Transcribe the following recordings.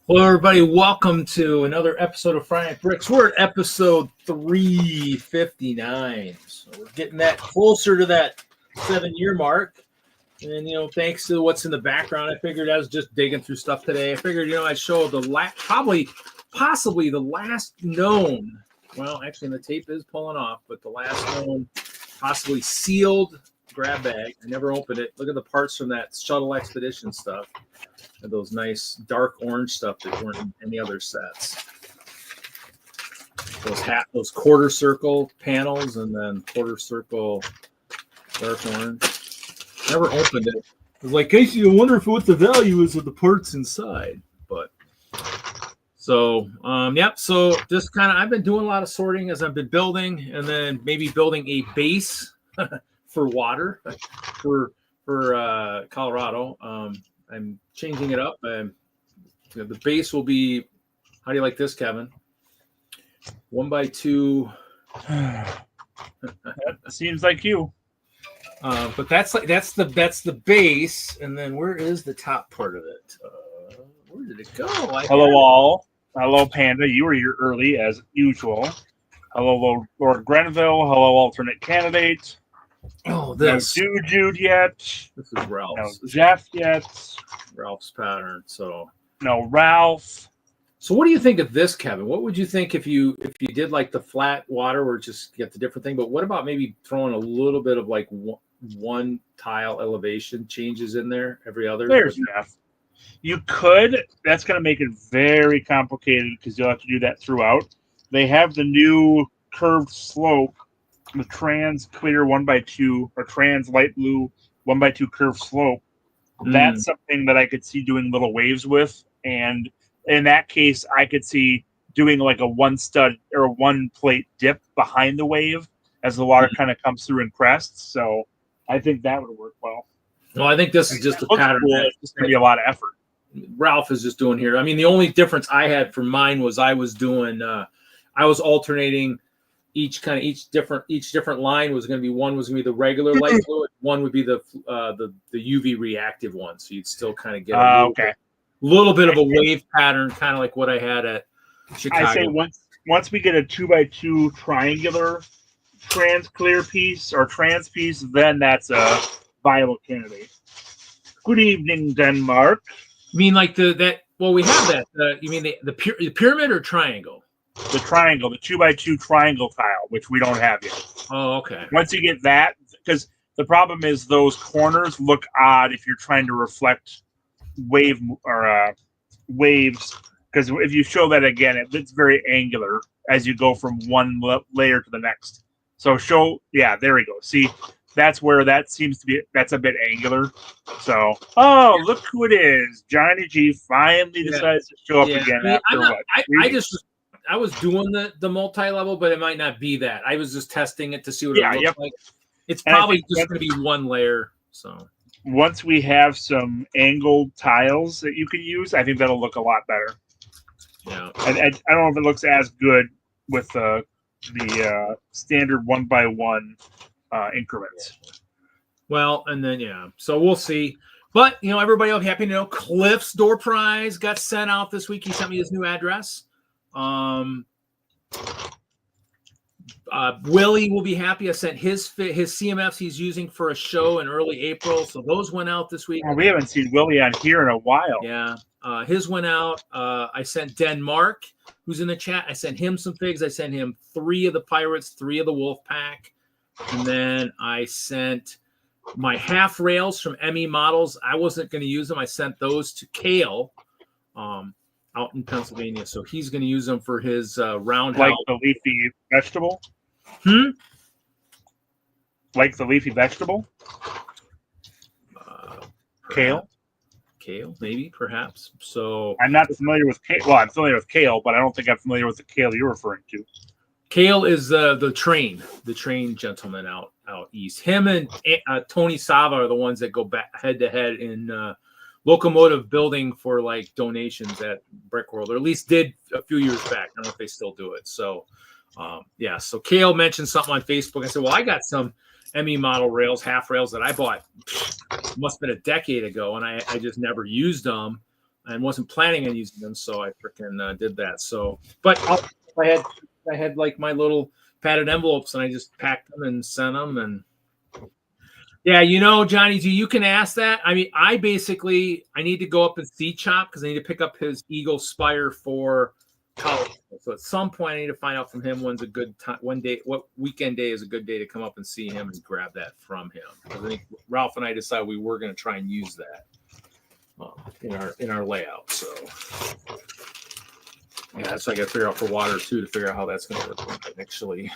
Hello, everybody. Welcome to another episode of Friday Night Bricks. We're at episode 359. So we're getting that closer to that 7-year mark. And, you know, thanks to what's in the background, I figured I was just digging through stuff today. I figured, you know, I'd show the possibly the last known, well, actually the tape is pulling off, but the last known possibly sealed grab bag. I never opened it. Look at the parts from that shuttle expedition stuff. And those nice dark orange stuff that weren't in any other sets. Those quarter circle panels and then quarter circle dark orange. Never opened it. I was like, Casey, you wonder what the value is of the parts inside. But so yep. So just kind of I've been doing a lot of sorting as I've been building, and then maybe building a base for water for Colorado. I'm changing it up. The base will be, how do you like this, Kevin? 1x2. Seems like you. But that's the base, and then where is the top part of it? Where did it go? Hello all. Hello Panda. You were here early as usual. Hello Lord Grenville. Hello alternate candidate. Oh, this. No Jude yet. This is Ralph's. No Jeff yet. Ralph's pattern. So no Ralph. So what do you think of this, Kevin? What would you think if you did like the flat water or just get the different thing? But what about maybe throwing a little bit of like one tile elevation changes in there every other? There's Jeff. You could. That's going to make it very complicated because you'll have to do that throughout. They have the new curved slope. The trans clear 1x2 or trans light blue 1x2 curved slope. That's something that I could see doing little waves with. And in that case, I could see doing like a one stud or a one plate dip behind the wave as the water kind of comes through and crests. So I think that would work well. Well, I think this is just a pattern. Cool. It's just going to be a lot of effort. Ralph is just doing here. I mean, the only difference I had for mine was I was alternating each different line was going to be, one was going to be the regular light fluid, one would be the UV reactive one. So you'd still kind of get a little bit of a wave pattern, kind of like what I had at Chicago. I say once we get a 2x2 triangular trans clear piece or trans piece, then that's a viable candidate. Good evening, Denmark. I mean, like we have that. You mean the pyramid or triangle? the triangle, the 2x2 triangle tile, which we don't have yet. Oh, okay. Once you get that, because the problem is those corners look odd if you're trying to reflect waves. Because if you show that again, it's very angular as you go from one layer to the next. So there we go. See, that's where that seems to be. That's a bit angular. So, look who it is. Johnny G finally decides to show up again after what? I was doing the multi-level, but it might not be that. I was just testing it to see what it looks like. It's probably just going to be one layer. So once we have some angled tiles that you can use, I think that'll look a lot better. Yeah, I don't know if it looks as good with the standard 1x1 increments. Well, and then so we'll see. But everybody will be happy to know Cliff's door prize got sent out this week. He sent me his new address. Willie will be happy. I sent his CMFs he's using for a show in early April. So those went out this week. Well, we haven't seen Willie on here in a while. Yeah. His went out. I sent Denmark, who's in the chat. I sent him some figs. I sent him 3 of the Pirates, 3 of the Wolf Pack. And then I sent my half rails from ME Models. I wasn't going to use them. I sent those to Kale out in Pennsylvania. So he's going to use them for his roundhouse. Like the leafy vegetable? Like the leafy vegetable? Kale? Kale, maybe, perhaps. So I'm not familiar with kale. Well, I'm familiar with kale, but I don't think I'm familiar with the kale you're referring to. Kale is the train gentleman out east. Him and Tony Sava are the ones that go back head to head in locomotive building for like donations at Brick World, or at least did a few years back. I don't know if they still do it. So so Kale mentioned something on Facebook. I said, well, I got some ME model rails, half rails that I bought must have been a decade ago, and I just never used them and wasn't planning on using them, so I freaking did that. So, but I had like my little padded envelopes, and I just packed them and sent them. And Johnny G, you can ask that. I mean, I need to go up and see Chop because I need to pick up his Eagle Spire for college. So at some point, I need to find out from him when's a good time. What weekend day is a good day to come up and see him and grab that from him. I think Ralph and I decided we were going to try and use that in our layout. So that's what I got to figure out for water too, to figure out how that's going to work. Actually,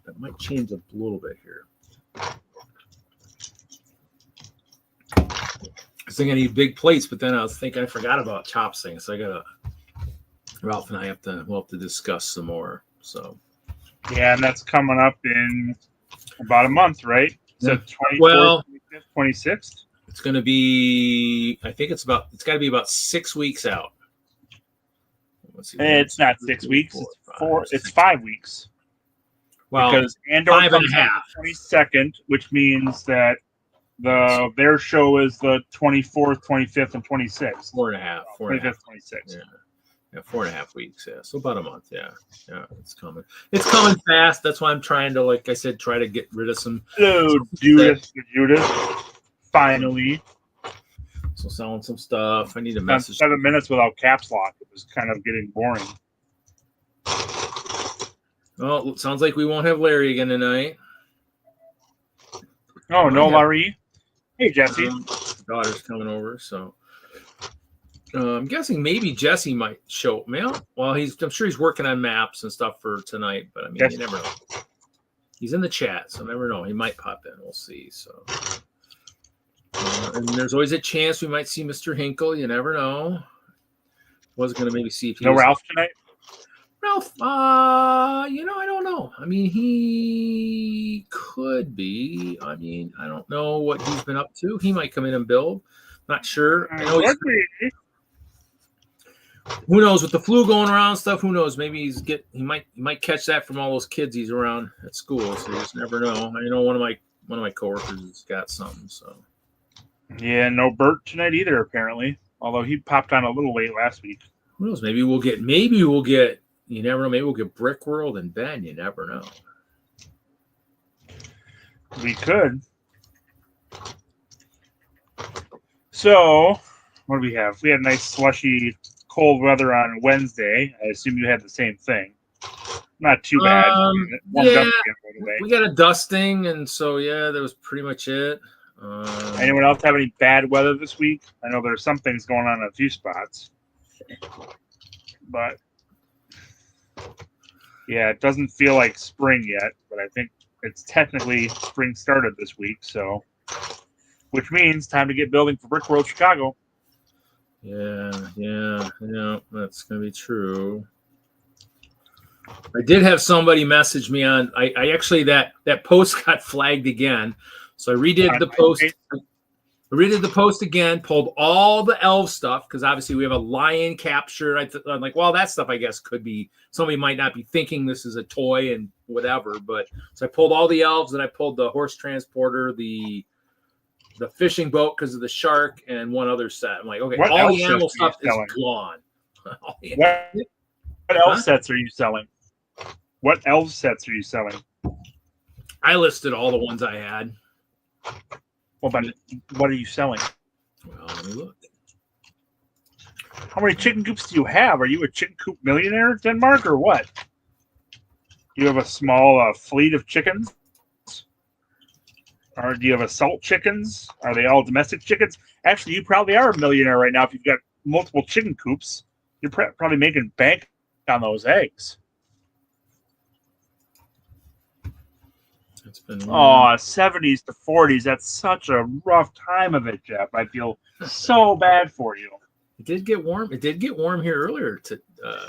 that might change a little bit here. I was thinking I need big plates, but then I was thinking I forgot about Chop's thing, so I got to. Ralph and I we'll have to discuss some more. So, and that's coming up in about a month, right? So 24th, well, 26th. It's going to be. I think it's got to be about 6 weeks out. Let's see, it's not 6 weeks. It's 5 weeks. Well, because Andor 5 comes and a half. 22nd, which means that their show is the 24th, 25th, and 26th. 4.5. 25th, 26th. Yeah, 4.5 weeks. Yeah, so about a month. Yeah, it's coming. It's coming fast. That's why I'm trying to, like I said, try to get rid of some. Hello, Judith. Finally. So selling some stuff. I need a message. 7 minutes without caps lock. It was kind of getting boring. Well, it sounds like we won't have Larry again tonight. Oh, no, Larry. Hey, Jesse. Daughter's coming over, so. I'm guessing maybe Jesse might show up. Well, I'm sure he's working on maps and stuff for tonight, but I mean, you never know. He's in the chat, so never know. He might pop in. We'll see. So, and there's always a chance we might see Mr. Hinkle. You never know. Was going to maybe see if he was Ralph tonight. Ralph, I don't know. I mean, he could be. I mean, I don't know what he's been up to. He might come in and build. Not sure. I know who knows with the flu going around and stuff? Who knows? Maybe he might catch that from all those kids he's around at school. So you just never know. I know one of my coworkers has got something. So yeah, no Bert tonight either. Apparently, although he popped on a little late last week. Who knows? Maybe we'll get. You never know. Maybe we'll get Brick World and Ben. You never know. We could. So what do we have? We had a nice slushy cold weather on Wednesday. I assume you had the same thing. Not too bad. Yeah, we got a dusting, and so yeah, that was pretty much it. Anyone else have any bad weather this week? I know there's some things going on in a few spots, but yeah, it doesn't feel like spring yet. But I think it's technically spring started this week, so which means time to get building for Brick World Chicago. Yeah, that's gonna be true. I did have somebody message me on. I actually that post got flagged again, so I redid the post. I redid the post again, pulled all the elf stuff because obviously we have a lion capture. I'm like, well, that stuff I guess could be somebody might not be thinking this is a toy and whatever, but so I pulled all the elves and I pulled the horse transporter, the fishing boat because of the shark, and one other set. I'm like, okay, all the animal stuff is gone. What elf sets are you selling? What elf sets are you selling? I listed all the ones I had. Well, but what are you selling? Well, let me look. How many chicken coops do you have? Are you a chicken coop millionaire, Denmark, or what? Do you have a small fleet of chickens? Or do you have assault chickens? Are they all domestic chickens? Actually, you probably are a millionaire right now if you've got multiple chicken coops. You're probably making bank on those eggs. It's been 70s to 40s. That's such a rough time of it, Jeff. I feel so bad for you. It did get warm. It did get warm here earlier a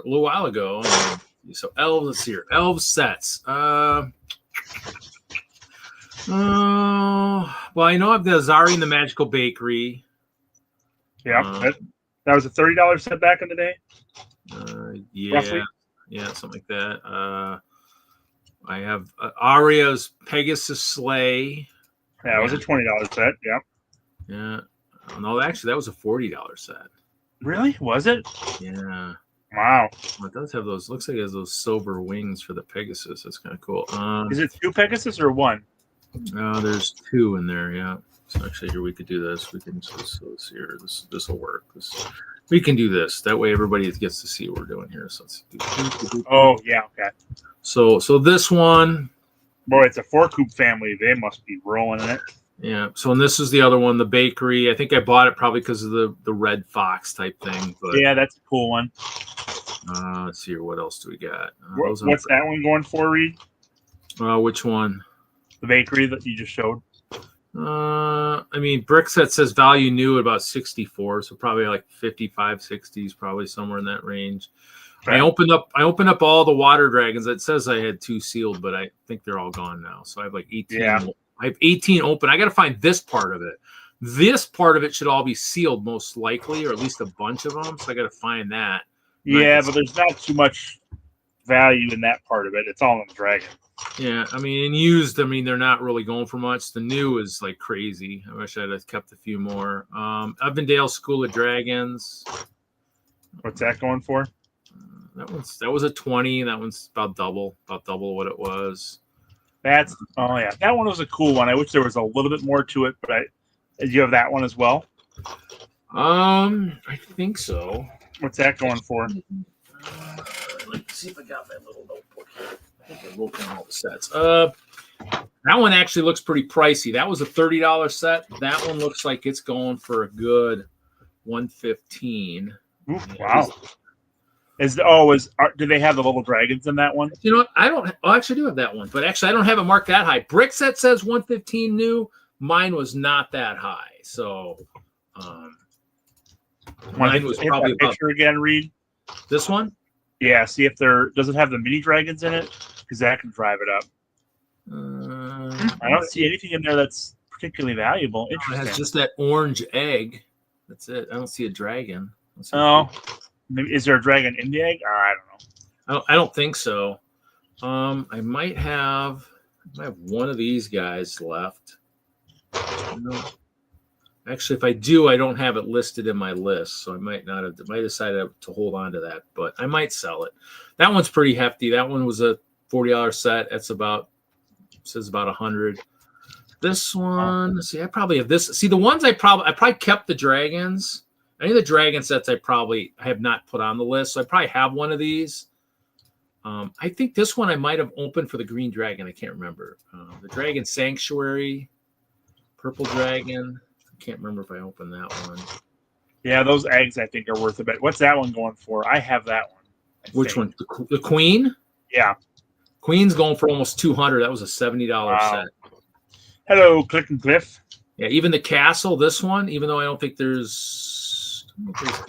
little while ago. So elves, let's see here. Elves sets. Well, I know I have the Azari and the Magical Bakery. Yeah, that was a $30 set back in the day. Yeah, roughly? Yeah, something like that. I have Aria's Pegasus Sleigh. Yeah, it was a $20 set. Yeah. Yeah. No, actually, that was a $40 set. Really? Was it? Yeah. Wow. Well, it does have those. Looks like it has those silver wings for the Pegasus. That's kind of cool. Is it 2 Pegasus or 1? There's 2 in there. Yeah. So actually, here we could do this. We can just here. This will work. We can do this. That way, everybody gets to see what we're doing here. So let's do. Oh yeah. Okay. So this one. Boy, it's a 4-coop family. They must be rolling in it. Yeah. So and this is the other one, the bakery. I think I bought it probably because of the red fox type thing. But yeah, that's a cool one. Let's see here. What else do we got? What's that one going for, Reed? Which one? The bakery that you just showed. I mean, Brickset says value new at about 64, so probably like 55, 60s, probably somewhere in that range. Okay. I opened up all the water dragons. It says I had 2 sealed, but I think they're all gone now. So I have like 18. Yeah. I have 18 open. I got to find this part of it. This part of it should all be sealed, most likely, or at least a bunch of them. So I got to find that. Yeah, but there's not too much value in that part of it. It's all in the dragon. Yeah, I mean, in used, they're not really going for much. The new is like crazy. I wish I'd have kept a few more. Avondale School of Dragons. What's that going for? That was a 20. That one's about double what it was. That one was a cool one. I wish there was a little bit more to it, but did you have that one as well? I think so. What's that going for? Let's see if I got that little notebook here. I think I wrote down all the sets. That one actually looks pretty pricey. That was a $30 set. That one looks like it's going for a good $115. Oof, wow. Do they have the little dragons in that one? You know what? I actually do have that one, but actually I don't have it marked that high. Brickset says 115 new. Mine was not that high, so mine was probably about. Picture again, Reed. This one? Yeah. See if does it have the mini dragons in it? Because that can drive it up. I don't see anything in there that's particularly valuable. Interesting. It has just that orange egg. That's it. I don't see a dragon. Oh. Is there a dragon in the egg? I don't know. I don't think so. I might have one of these guys left. Actually, if I do, I don't have it listed in my list, so I might not have. I might decide to hold on to that, but I might sell it. That one's pretty hefty. That one was a $40 set. That's says about 100. This one, see, I probably have this. See, the ones I probably kept the dragons. Any of the dragon sets I have not put on the list. So I probably have one of these. I think this one I might have opened for the green dragon. I can't remember. The Dragon Sanctuary, Purple Dragon. I can't remember if I opened that one. Yeah, those eggs I think are worth a bit. What's that one going for? I have that one. Which one? The Queen? Yeah. Queen's going for almost $200. That was a $70 set. Hello, Click and Cliff. Yeah, even the castle, this one, even though I don't think there's.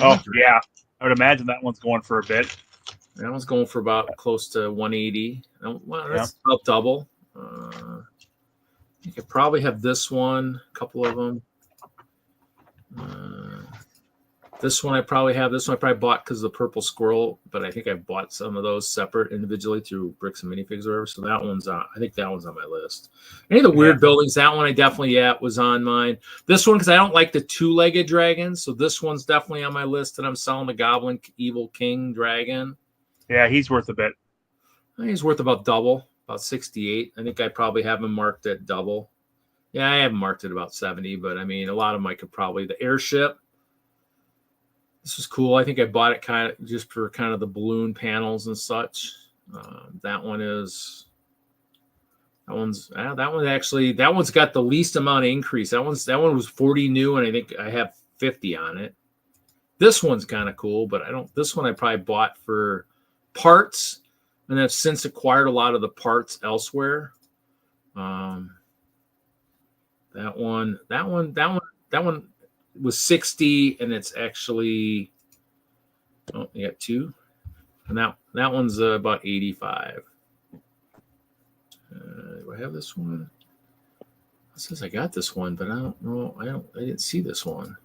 Oh, yeah. I would imagine that one's going for a bit. That one's going for about close to 180. Well, that's about double. You could probably have this one, a couple of them. This one I probably have. This one I probably bought because of the purple squirrel, but I think I bought some of those separate individually through Bricks and Minifigs or whatever. So that one's on. I think that one's on my list. Any of the weird buildings, that one I definitely was on mine. This one because I don't like the two-legged dragons, so this one's definitely on my list. And I'm selling the Goblin Evil King Dragon. Yeah, he's worth a bit. He's worth about double, about 68. I think I probably have him marked at double. Yeah, I have him marked at about 70, but I mean, a lot of them I could probably. The airship. This was cool. I think I bought it kind of just for kind of the balloon panels and such. That one's got the least amount of increase. That one was 40 new, and I think I have 50 on it. This one's kind of cool, but this one I probably bought for parts, and I've since acquired a lot of the parts elsewhere. That one was 60, and it's actually you got two, and that one's about 85. Do I have this one? It says I got this one, but I don't know. I didn't see this one.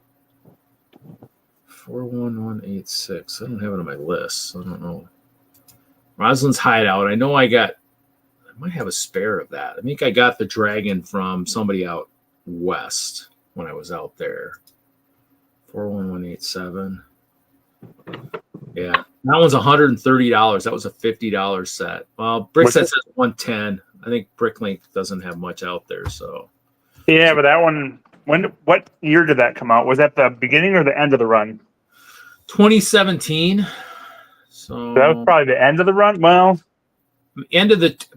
41186. I don't have it on my list, so I don't know. Rosalind's Hideout. I know I might have a spare of that. I think I got the dragon from somebody out west when I was out there. 41187. Yeah, that one's $130. That was a $50 set. Well, Brickset says 110. I think Bricklink doesn't have much out there, so. Yeah, but that one. What year did that come out? Was that the beginning or the end of the run? 2017. So that was probably the end of the run. Well,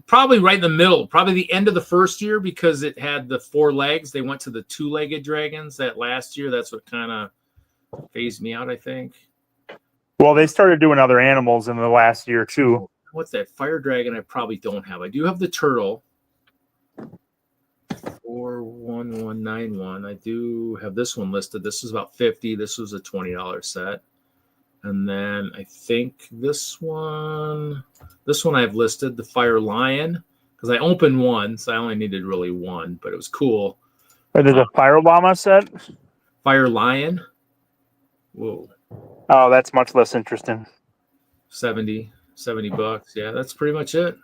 probably right in the middle, probably the end of the first year because it had the 4 legs. They went to the 2-legged dragons that last year. That's what kind of phased me out, I think. Well, they started doing other animals in the last year too. What's that? Fire dragon I probably don't have. I do have the turtle. 41191. I do have this one listed. This is about 50. This was a $20 set. And then I think this one I've listed, the Fire Lion, because I opened one, so I only needed really one, but it was cool. Or there's a Fire Llama set? Fire Lion. Whoa. Oh, that's much less interesting. 70 bucks. Yeah, that's pretty much it.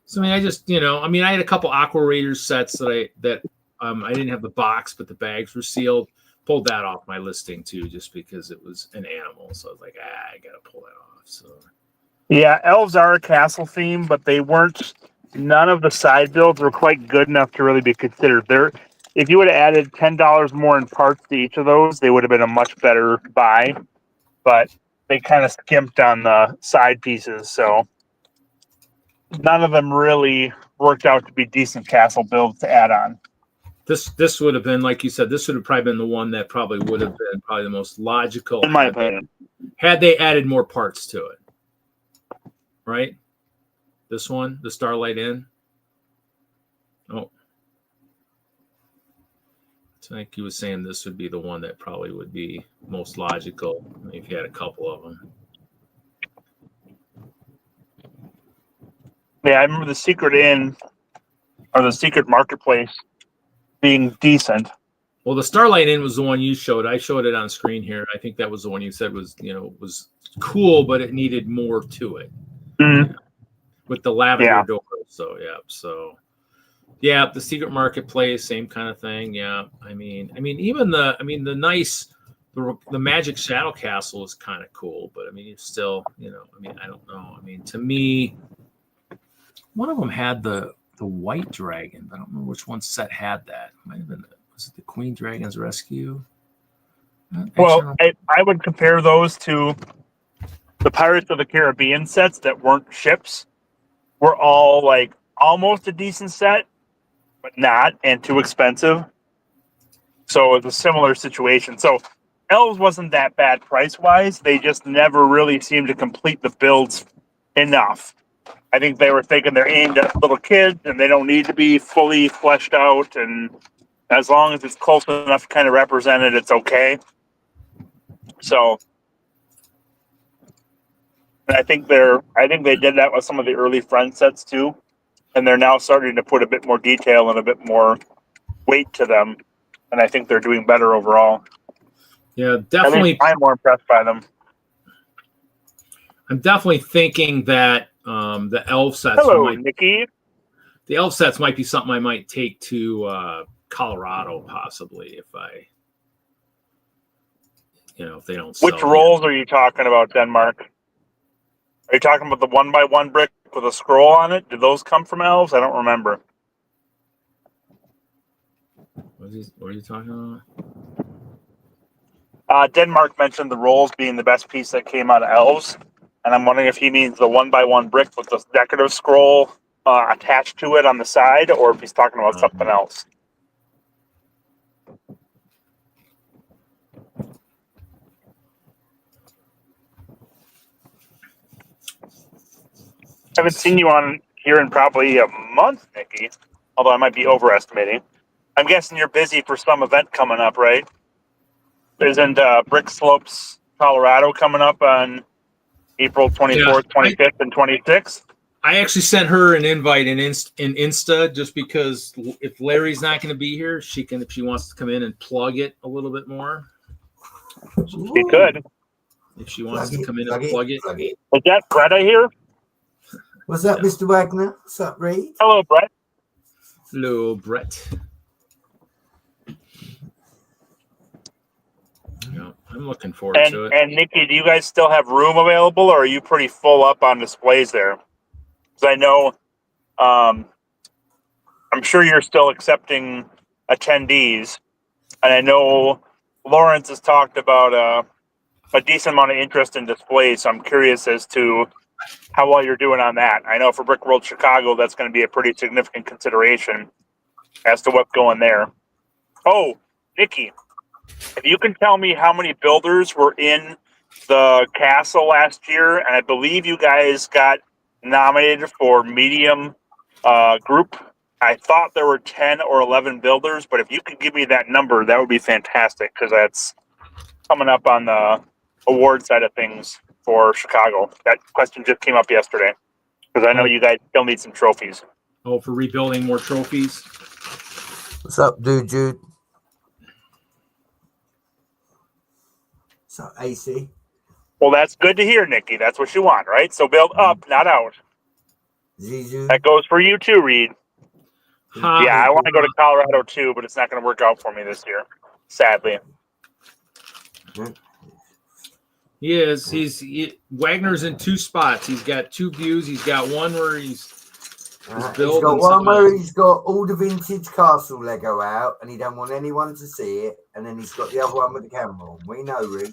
So I mean, I had a couple Aqua Raiders sets that I didn't have the box, but the bags were sealed. Pulled that off my listing too, just because it was an animal. So I was like, I gotta pull that off. So yeah, elves are a castle theme, but they weren't. None of the side builds were quite good enough to really be considered. If you would have added $10 more in parts to each of those, they would have been a much better buy. But they kind of skimped on the side pieces, so none of them really worked out to be decent castle builds to add on. This would have been, like you said, this would have probably been the one that probably would have been probably the most logical, in my opinion, had they added more parts to it. Right? This one, the Starlight Inn. Oh. I think he was saying this would be the one that probably would be most logical if you had a couple of them. Yeah, I remember the Secret Inn or the Secret Marketplace being decent. Well, the Starlight Inn was the one you showed. I showed it on screen here. I think that was the one you said was cool, but it needed more to it. Mm-hmm. With the lavender door. So yeah, the Secret Marketplace, same kind of thing. Yeah, I mean, even the Magic Shadow Castle is kind of cool, but I mean, it's still, I don't know. I mean, to me, one of them had the White Dragon, but I don't remember which one set had that. It might have been was it the Queen Dragon's Rescue? Well, I would compare those to the Pirates of the Caribbean sets that weren't ships. Were all like almost a decent set, but not, and too expensive. So it's a similar situation. So Elves wasn't that bad price wise. They just never really seemed to complete the builds enough. I think they were thinking they're aimed at little kids and they don't need to be fully fleshed out. And as long as it's close enough to kind of represent it, it's okay. So, and I think they did that with some of the early Friend sets too. And they're now starting to put a bit more detail and a bit more weight to them. And I think they're doing better overall. Yeah, definitely. I'm more impressed by them. I'm definitely thinking that the elf sets. Hello, Nikki. The elf sets might be something I might take to Colorado, possibly, if they don't. Which rolls are you talking about, Denmark? Are you talking about the 1x1 brick with a scroll on it? Did those come from elves? I don't remember. What are you talking about? Denmark mentioned the rolls being the best piece that came out of elves, and I'm wondering if he means the 1x1 brick with the decorative scroll attached to it on the side, or if he's talking about something else. I haven't seen you on here in probably a month, Nikki, although I might be overestimating. I'm guessing you're busy for some event coming up, right? Isn't Brick Slopes, Colorado coming up on April 24th, 25th, and 26th? I actually sent her an invite in Insta just because if Larry's not going to be here, she can, if she wants to come in and plug it a little bit more. She could. If she wants to come in and plug it. Is that Brett here? What's up, Mr. Wagner? What's up, Reed? Hello, Brett. Hello, Brett. Yeah, I'm looking forward to it. And Nikki, do you guys still have room available, or are you pretty full up on displays there? Because I know, I'm sure you're still accepting attendees, and I know Lawrence has talked about a decent amount of interest in displays. So I'm curious as to how well you're doing on that. I know for Brick World Chicago, that's going to be a pretty significant consideration as to what's going there. Oh, Nikki, if you can tell me how many builders were in the castle last year, and I believe you guys got nominated for medium group. I thought there were 10 or 11 builders, but if you could give me that number, that would be fantastic, because that's coming up on the award side of things for Chicago. That question just came up yesterday, because I know you guys still need some trophies. Oh, for rebuilding more trophies? What's up, dude? So AC. Well, that's good to hear, Nikki. That's what you want, right? So build up, not out. Zizu. That goes for you too, Reed. Yeah, I want to go to Colorado too, but it's not going to work out for me this year, sadly. He is. Wagner's in two spots. He's got two views. He's got one where he's He's got one where he's got all the vintage castle Lego out, and he don't want anyone to see it. And then he's got the other one with the camera on. We know, Reed.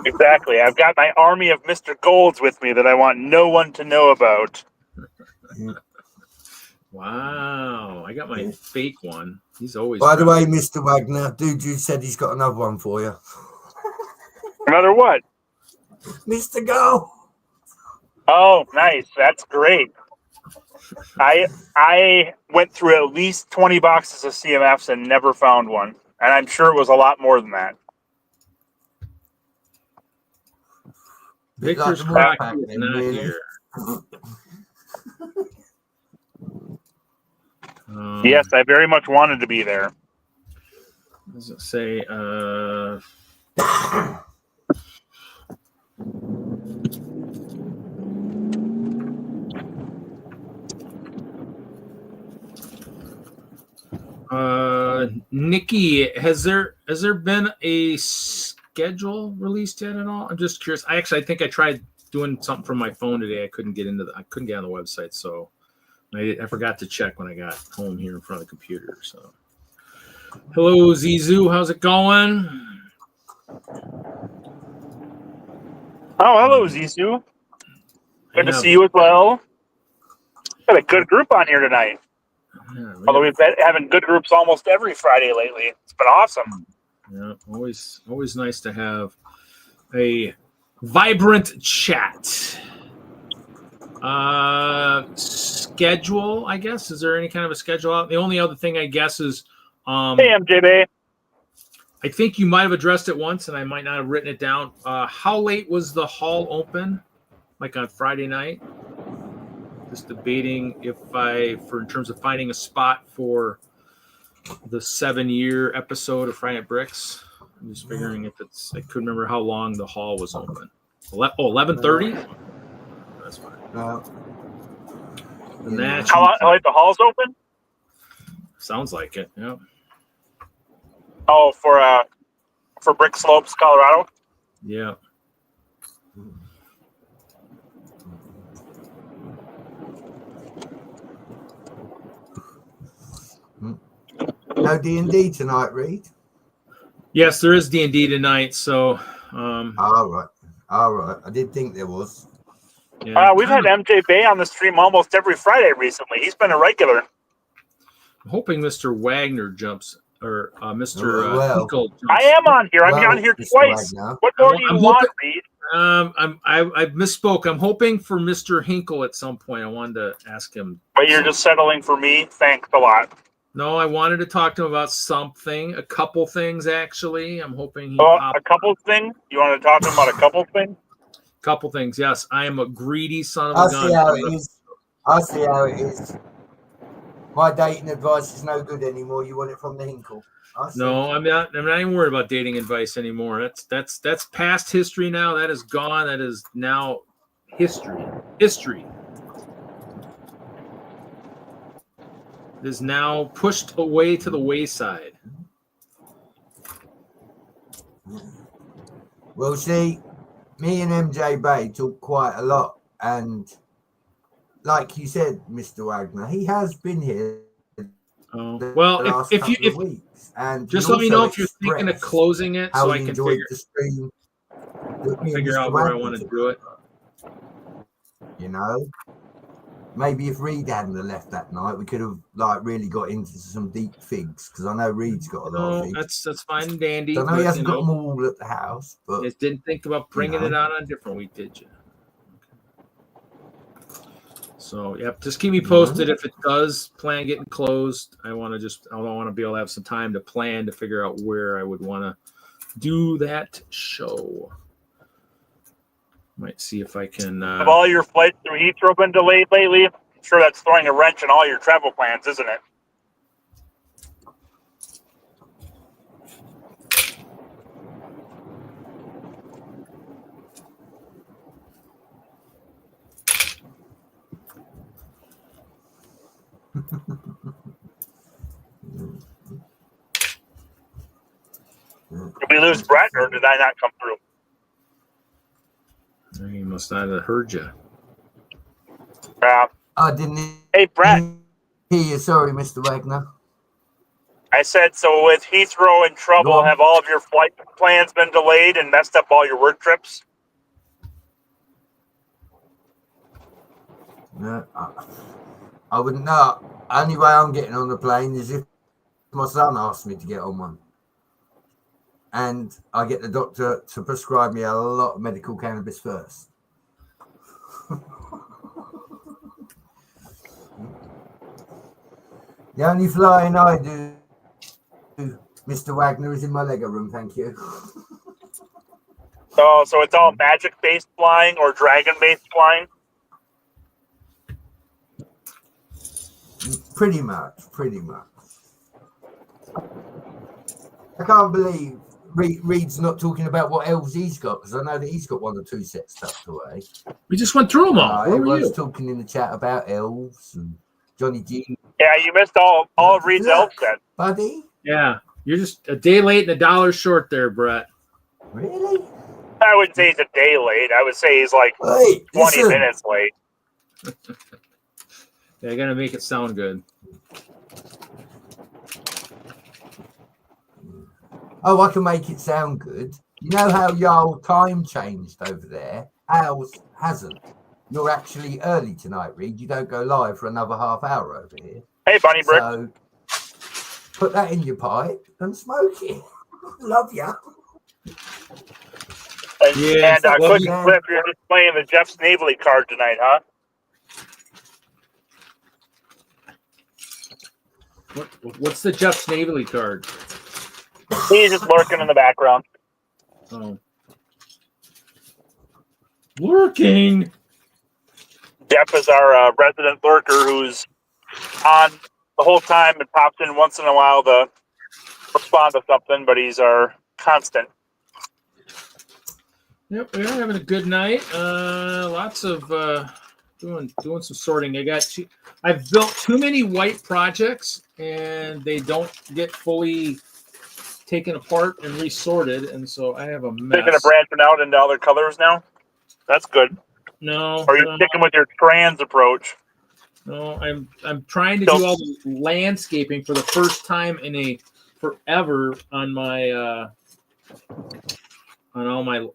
Exactly. I've got my army of Mr. Golds with me that I want no one to know about. Wow. I got my fake one. He's always. By the way, Mr. Wagner, dude said he's got another one for you. Another what? Mr. Go. Oh, nice. That's great. I went through at least 20 boxes of CMFs and never found one. And I'm sure it was a lot more than that. Victor's Crock is not here. Yes, I very much wanted to be there. Does it say Nikki, has there been a schedule released yet at all? I'm just curious. I think I tried doing something from my phone today. I couldn't get on the website, so I forgot to check when I got home here in front of the computer. So, hello Zizu, how's it going? Oh, hello, Zissou. Good to Yeah. see you as well. Got a good group on here tonight. Yeah, Although we've been having good groups almost every Friday lately. It's been awesome. yeah, always nice to have a vibrant chat. Schedule, I guess. Is there any kind of a schedule out? The only other thing I guess is Hey, MJB. I think you might have addressed it once and I might not have written it down. How late was the hall open? Like on Friday night? Just debating in terms of finding a spot for the 7-year episode of Friday Night Bricks. I'm just figuring if I couldn't remember how long the hall was open. 11:30? That's fine. No. How late the hall's open? Sounds like it, yeah. Oh, for Brick Slopes, Colorado? Yeah. No D&D tonight, Reed? Yes, there is D&D tonight, so All right. I did think there was. yeah, We've had MJ Bay on the stream almost every Friday recently. He's been a regular. I'm hoping Mr. Wagner jumps or Mr. Hinkle jumps. I am on here. I'm on here Mr. twice. Wagner. What more do you want, Reed? I misspoke. I'm hoping for Mr. Hinkle at some point. I wanted to ask him. But you're just settling for me? Thanks a lot. No, I wanted to talk to him about something, a couple things actually. I'm hoping he. A couple things? You want to talk to him about a couple things? Couple things, yes. I am a greedy son of I a gun. see how it is. My dating advice is no good anymore. You want it from the Hinkle. No, I'm not even worried about dating advice anymore. That's past history now. That is gone. That is now history. History. It is now pushed away to the wayside. Well, see, me and MJ Bay talk quite a lot, and like you said, Mr. Wagner, he has been here. Well, if weeks, and just let me know if you're thinking of closing it, so I can figure out where I want to do it. You know, maybe if Reed hadn't have left that night, we could have really got into some deep figs, because I know Reed's got a lot of figs. That's fine and dandy. I know he hasn't got them all at the house, but just didn't think about bringing it out on a different week, did you? So, yep, just keep me posted if it does plan getting closed. I don't want to be able to have some time to plan to figure out where I would want to do that show. Might see if I can. Have all your flights through Heathrow been delayed lately? I'm sure that's throwing a wrench in all your travel plans, isn't it? Did we lose Brett, or did I not come through? He must not have heard you. I didn't. Hey, Brett. Hear you. Sorry, Mr. Wagner. I said, so with Heathrow in trouble, have all of your flight plans been delayed and messed up all your work trips? No, I wouldn't know. Only way I'm getting on the plane is if my son asks me to get on one. And I get the doctor to prescribe me a lot of medical cannabis first. The only flying I do, Mr. Wagner, is in my Lego room, thank you. So it's all magic-based flying or dragon-based flying? Pretty much. I can't believe Reed's not talking about what elves he's got, because I know that he's got 1 or 2 sets tucked away. We just went through them all. Everyone's talking in the chat about elves and Johnny G. Yeah, you missed all of Reed's elf sets. Buddy? Yeah, you're just a day late and $1 short there, Brett. Really? I wouldn't say he's a day late. I would say he's like 20 minutes late. Yeah, I gotta make it sound good. Oh, I can make it sound good. You know how your time changed over there? Ours hasn't. You're actually early tonight, Reed. You don't go live for another half hour over here. Hey, Bunny Brick. So put that in your pipe and smoke it. Love ya. And quick clip, you're just playing the Jeff Snavely card tonight, huh? What's the Jeff Snavely card? He's just lurking in the background. Oh. Lurking? Jeff is our resident lurker who's on the whole time and pops in once in a while to respond to something, but he's our constant. Yep, we're having a good night. Lots of doing some sorting. I've built too many white projects, and they don't get fully taken apart and resorted, and so I have a mess. Thinking of branching out into other colors now? That's good. No. Or are you sticking with your trans approach? No, I'm trying to do all the landscaping for the first time in forever on my on all my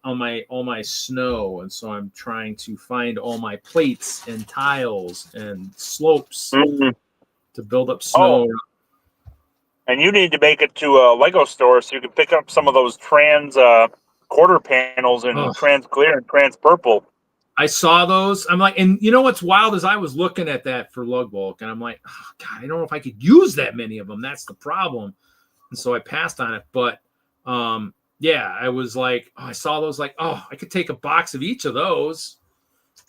snow, and so I'm trying to find all my plates and tiles and slopes to build up snow. Oh. And you need to make it to a Lego store so you can pick up some of those trans quarter panels in trans clear and trans purple. I saw those. I'm like, and you know what's wild is I was looking at that for lug bulk, and I'm like, oh, God, I don't know if I could use that many of them. That's the problem. And so I passed on it. But yeah, I was like, I saw those, like, I could take a box of each of those.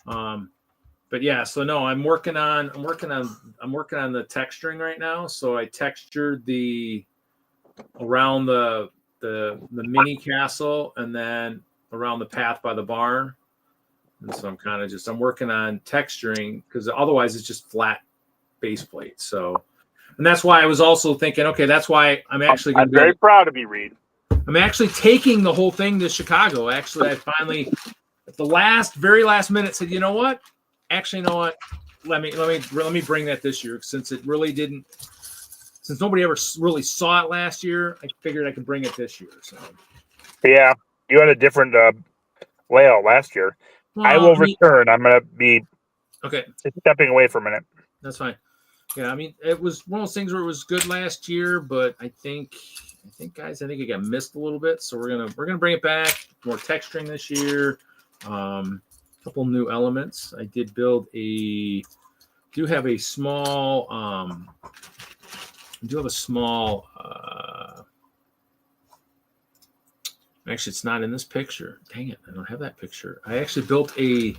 But yeah, so no, I'm working on the texturing right now. So I textured around the mini castle and then around the path by the barn. And so I'm working on texturing because otherwise it's just flat base plate. So, and that's why I was also thinking, okay, that's why I'm actually I'm very proud of you, Reed. I'm actually taking the whole thing to Chicago. Actually, I finally at the very last minute said, you know what? Actually, you know what? Let me bring that this year since nobody ever really saw it last year. I figured I could bring it this year. So yeah, you had a different layout last year. Well, I will return. I'm going to be stepping away for a minute. That's fine. Yeah, I mean, it was one of those things where it was good last year, but I think guys, it got missed a little bit. So we're gonna bring it back. More texturing this year. Couple new elements. I did build do have a small. Actually, it's not in this picture. Dang it, I don't have that picture. I actually built what do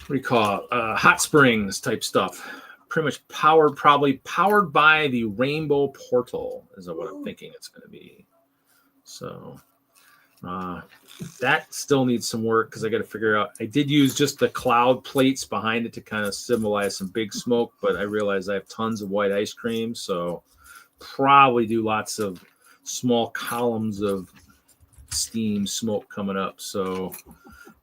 you call it? Hot springs type stuff. Pretty much probably powered by the Rainbow Portal is what I'm thinking it's going to be. So that still needs some work because I got to figure out. I did use just the cloud plates behind it to kind of symbolize some big smoke, but I realized I have tons of white ice cream, so probably do lots of small columns of steam smoke coming up. So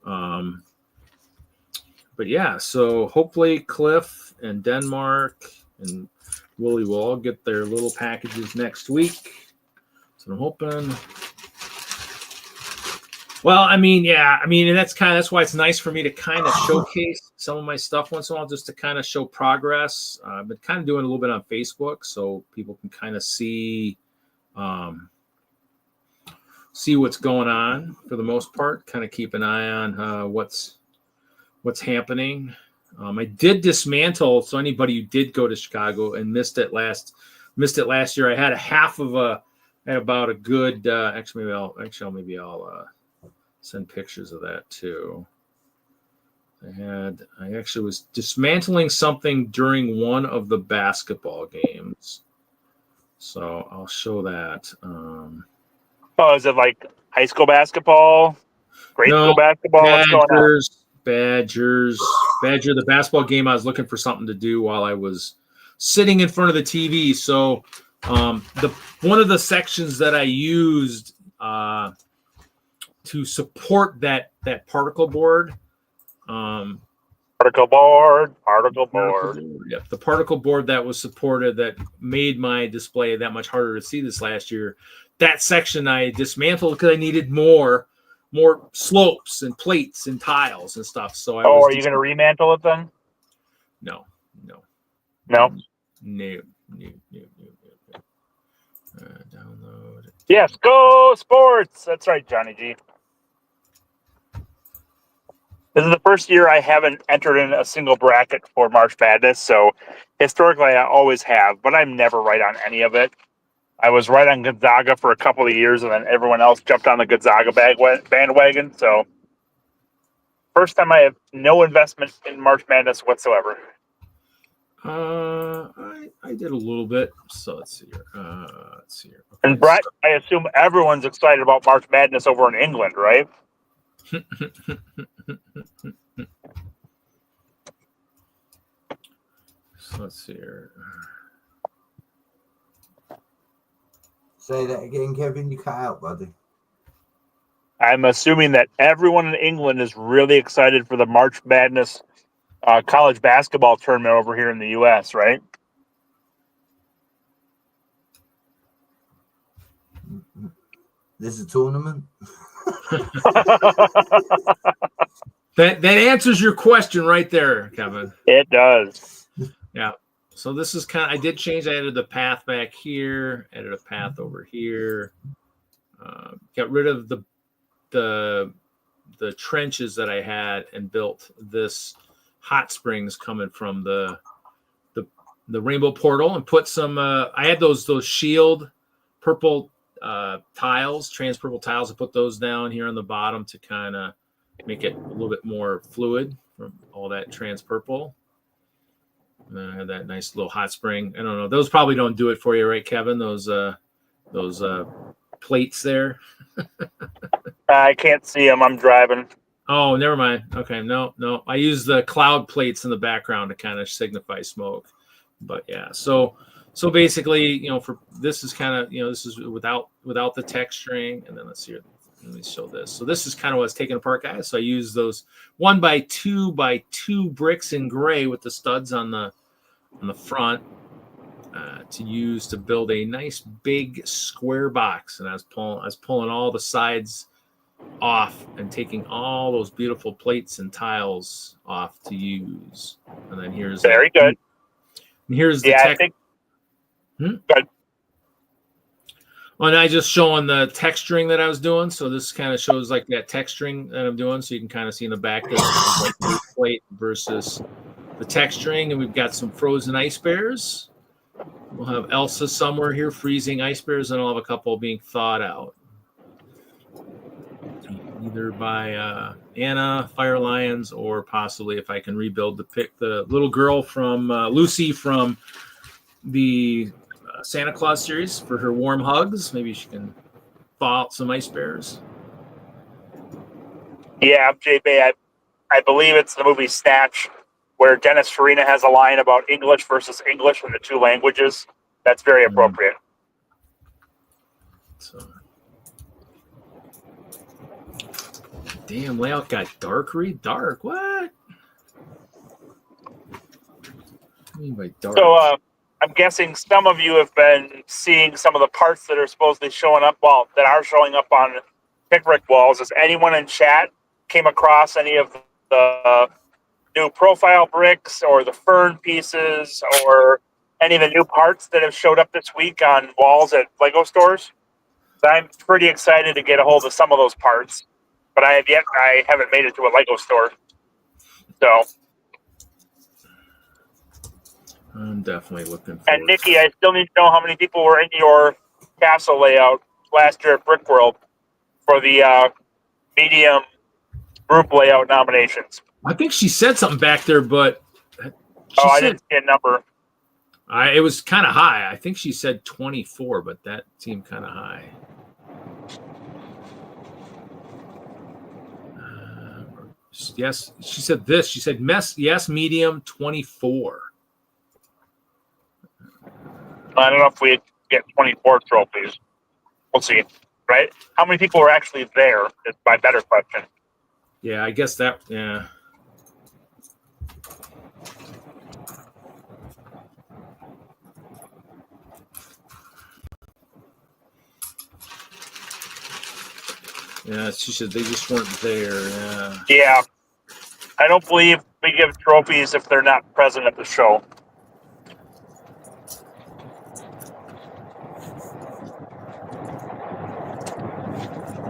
but yeah, so hopefully Cliff and Denmark and Willie will all get their little packages next week. So I'm hoping. Well, and that's why it's nice for me to kind of showcase some of my stuff once in a while, just to kind of show progress. I've been kind of doing a little bit on Facebook so people can kind of see what's going on for the most part, kind of keep an eye on what's happening. I did dismantle. So anybody who did go to Chicago and missed it last year, I had about a good. Maybe I'll send pictures of that too. I actually was dismantling something during one of the basketball games, so I'll show that. Is it like high school basketball, grade school basketball? What's going on? Badger, the basketball game. I was looking for something to do while I was sitting in front of the TV. So one of the sections that I used to support that particle board Particle board, particle board. Yep, the particle board that was supported that made my display that much harder to see this last year. That section I dismantled because I needed more slopes and plates and tiles and stuff. So are you going to remantle it then? No. Download. Yes, go sports. That's right, Johnny G. This is the first year I haven't entered in a single bracket for March Madness. So historically, I always have, but I'm never right on any of it. I was right on Gonzaga for a couple of years, and then everyone else jumped on the Gonzaga bandwagon. So first time I have no investment in March Madness whatsoever. I did a little bit. So let's see here. Okay, and Brett, I assume everyone's excited about March Madness over in England, right? So let's see here. Say that again, Kevin. You cut out, buddy. I'm assuming that everyone in England is really excited for the March Madness college basketball tournament over here in the U.S., right? This is a tournament. That answers your question right there, Kevin. It does. Yeah. So this is kind of, I did change. I added the path back here, added a path over here. Got rid of the trenches that I had and built this hot springs coming from the rainbow portal and put some. I had those shield purple tiles, trans purple tiles. I put those down here on the bottom to kind of make it a little bit more fluid from all that trans purple. And then I had that nice little hot spring. I don't know. Those probably don't do it for you, right, Kevin? Those plates there. I can't see them. I'm driving. Oh, never mind. Okay, no. I use the cloud plates in the background to kind of signify smoke. But yeah, so basically, for this is kind of, this is without the texturing, and then let's see. Let me show this. So this is kind of what I was taking apart, guys. So I use those 1x2x2 bricks in gray with the studs on the front to use to build a nice big square box. And I was pulling all the sides off and taking all those beautiful plates and tiles off to use. And then here's very good. And here's the I think. Good. Well, and I just showing the texturing that I was doing. So this kind of shows like that texturing that I'm doing. So you can kind of see in the back there like the plate versus the texturing. And we've got some frozen ice bears. We'll have Elsa somewhere here freezing ice bears, and I'll have a couple being thawed out. Either by Anna, Fire Lions, or possibly if I can rebuild the little girl from Lucy from the Santa Claus series for her warm hugs. Maybe she can thaw out some ice bears. Yeah, JB, I believe it's the movie Snatch, where Dennis Farina has a line about English versus English in the two languages. That's very appropriate. So, damn, layout got dark. Read dark. What? What do you mean by dark? So, I'm guessing some of you have been seeing some of the parts that are supposedly showing up, that are showing up on Pickrick walls. Has anyone in chat came across any of the new profile bricks or the fern pieces or any of the new parts that have showed up this week on walls at Lego stores? I'm pretty excited to get a hold of some of those parts, but I haven't made it to a Lego store. So. I'm definitely looking for And Nikki, I still need to know how many people were in your castle layout last year at Brickworld for the medium group layout nominations. I think she said something back there, but I didn't see a number. It was kind of high. I think she said 24, but that seemed kind of high. Yes, she said this. She said, yes, medium, 24. I don't know if we get 24 trophies. We'll see, right? How many people were actually there is my better question. Yeah, I guess that, yeah. Yeah, she said they just weren't there. Yeah. Yeah. I don't believe we give trophies if they're not present at the show.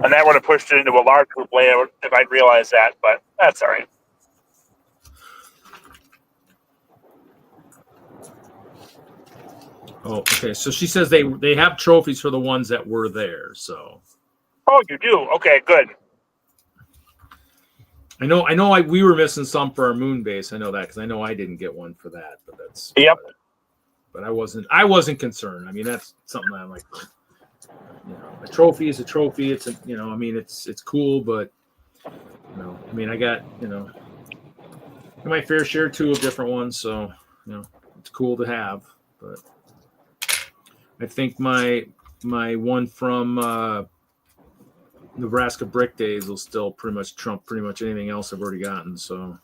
And that would have pushed it into a large group layout if I'd realized that, but that's all right. Oh, okay. So she says they have trophies for the ones that were there. So. Oh, you do? Okay, good. I know. We were missing some for our moon base. I know that because I know I didn't get one for that. But that's. Yep. But I wasn't concerned. I mean, that's something I'm like. A trophy is a trophy. It's I mean, it's cool, but I mean, I got my fair share too of different ones, so it's cool to have. But I think my one from Nebraska Brick Days will still pretty much trump pretty much anything else I've already gotten. So.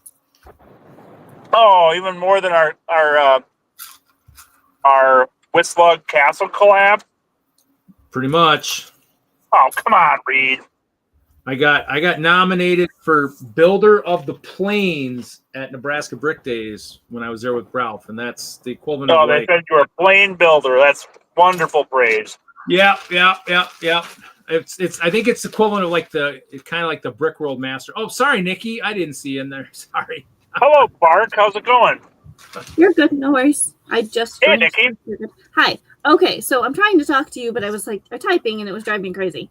Oh, even more than our WISLUG Castle collab. Pretty much. Oh, come on, Reed. I got nominated for Builder of the Plains at Nebraska Brick Days when I was there with Ralph, and that's the equivalent of they said you're a plain builder. That's wonderful praise. Yeah. It's I think it's equivalent of it's kind of like the Brick World Master. Oh, sorry, Nikki, I didn't see you in there. Sorry. Hello, Bark. How's it going? You're good. No worries. I just. Hey, Nikki. Hi. Okay, so I'm trying to talk to you, but I was typing and it was driving me crazy.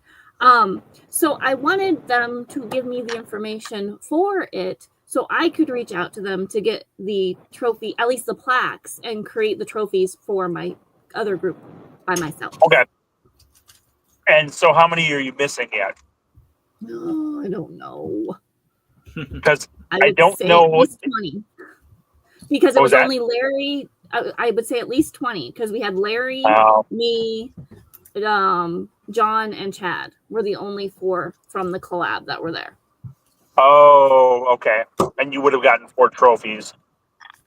So I wanted them to give me the information for it so I could reach out to them to get the trophy, at least the plaques, and create the trophies for my other group by myself. Okay. And so how many are you missing yet? No, I don't know. Because I don't know. At least 20. Because it was that? only Larry. I would say at least 20 because we had Larry, me, John, and Chad were the only 4 from the collab that were there. Oh, okay. And you would have gotten 4 trophies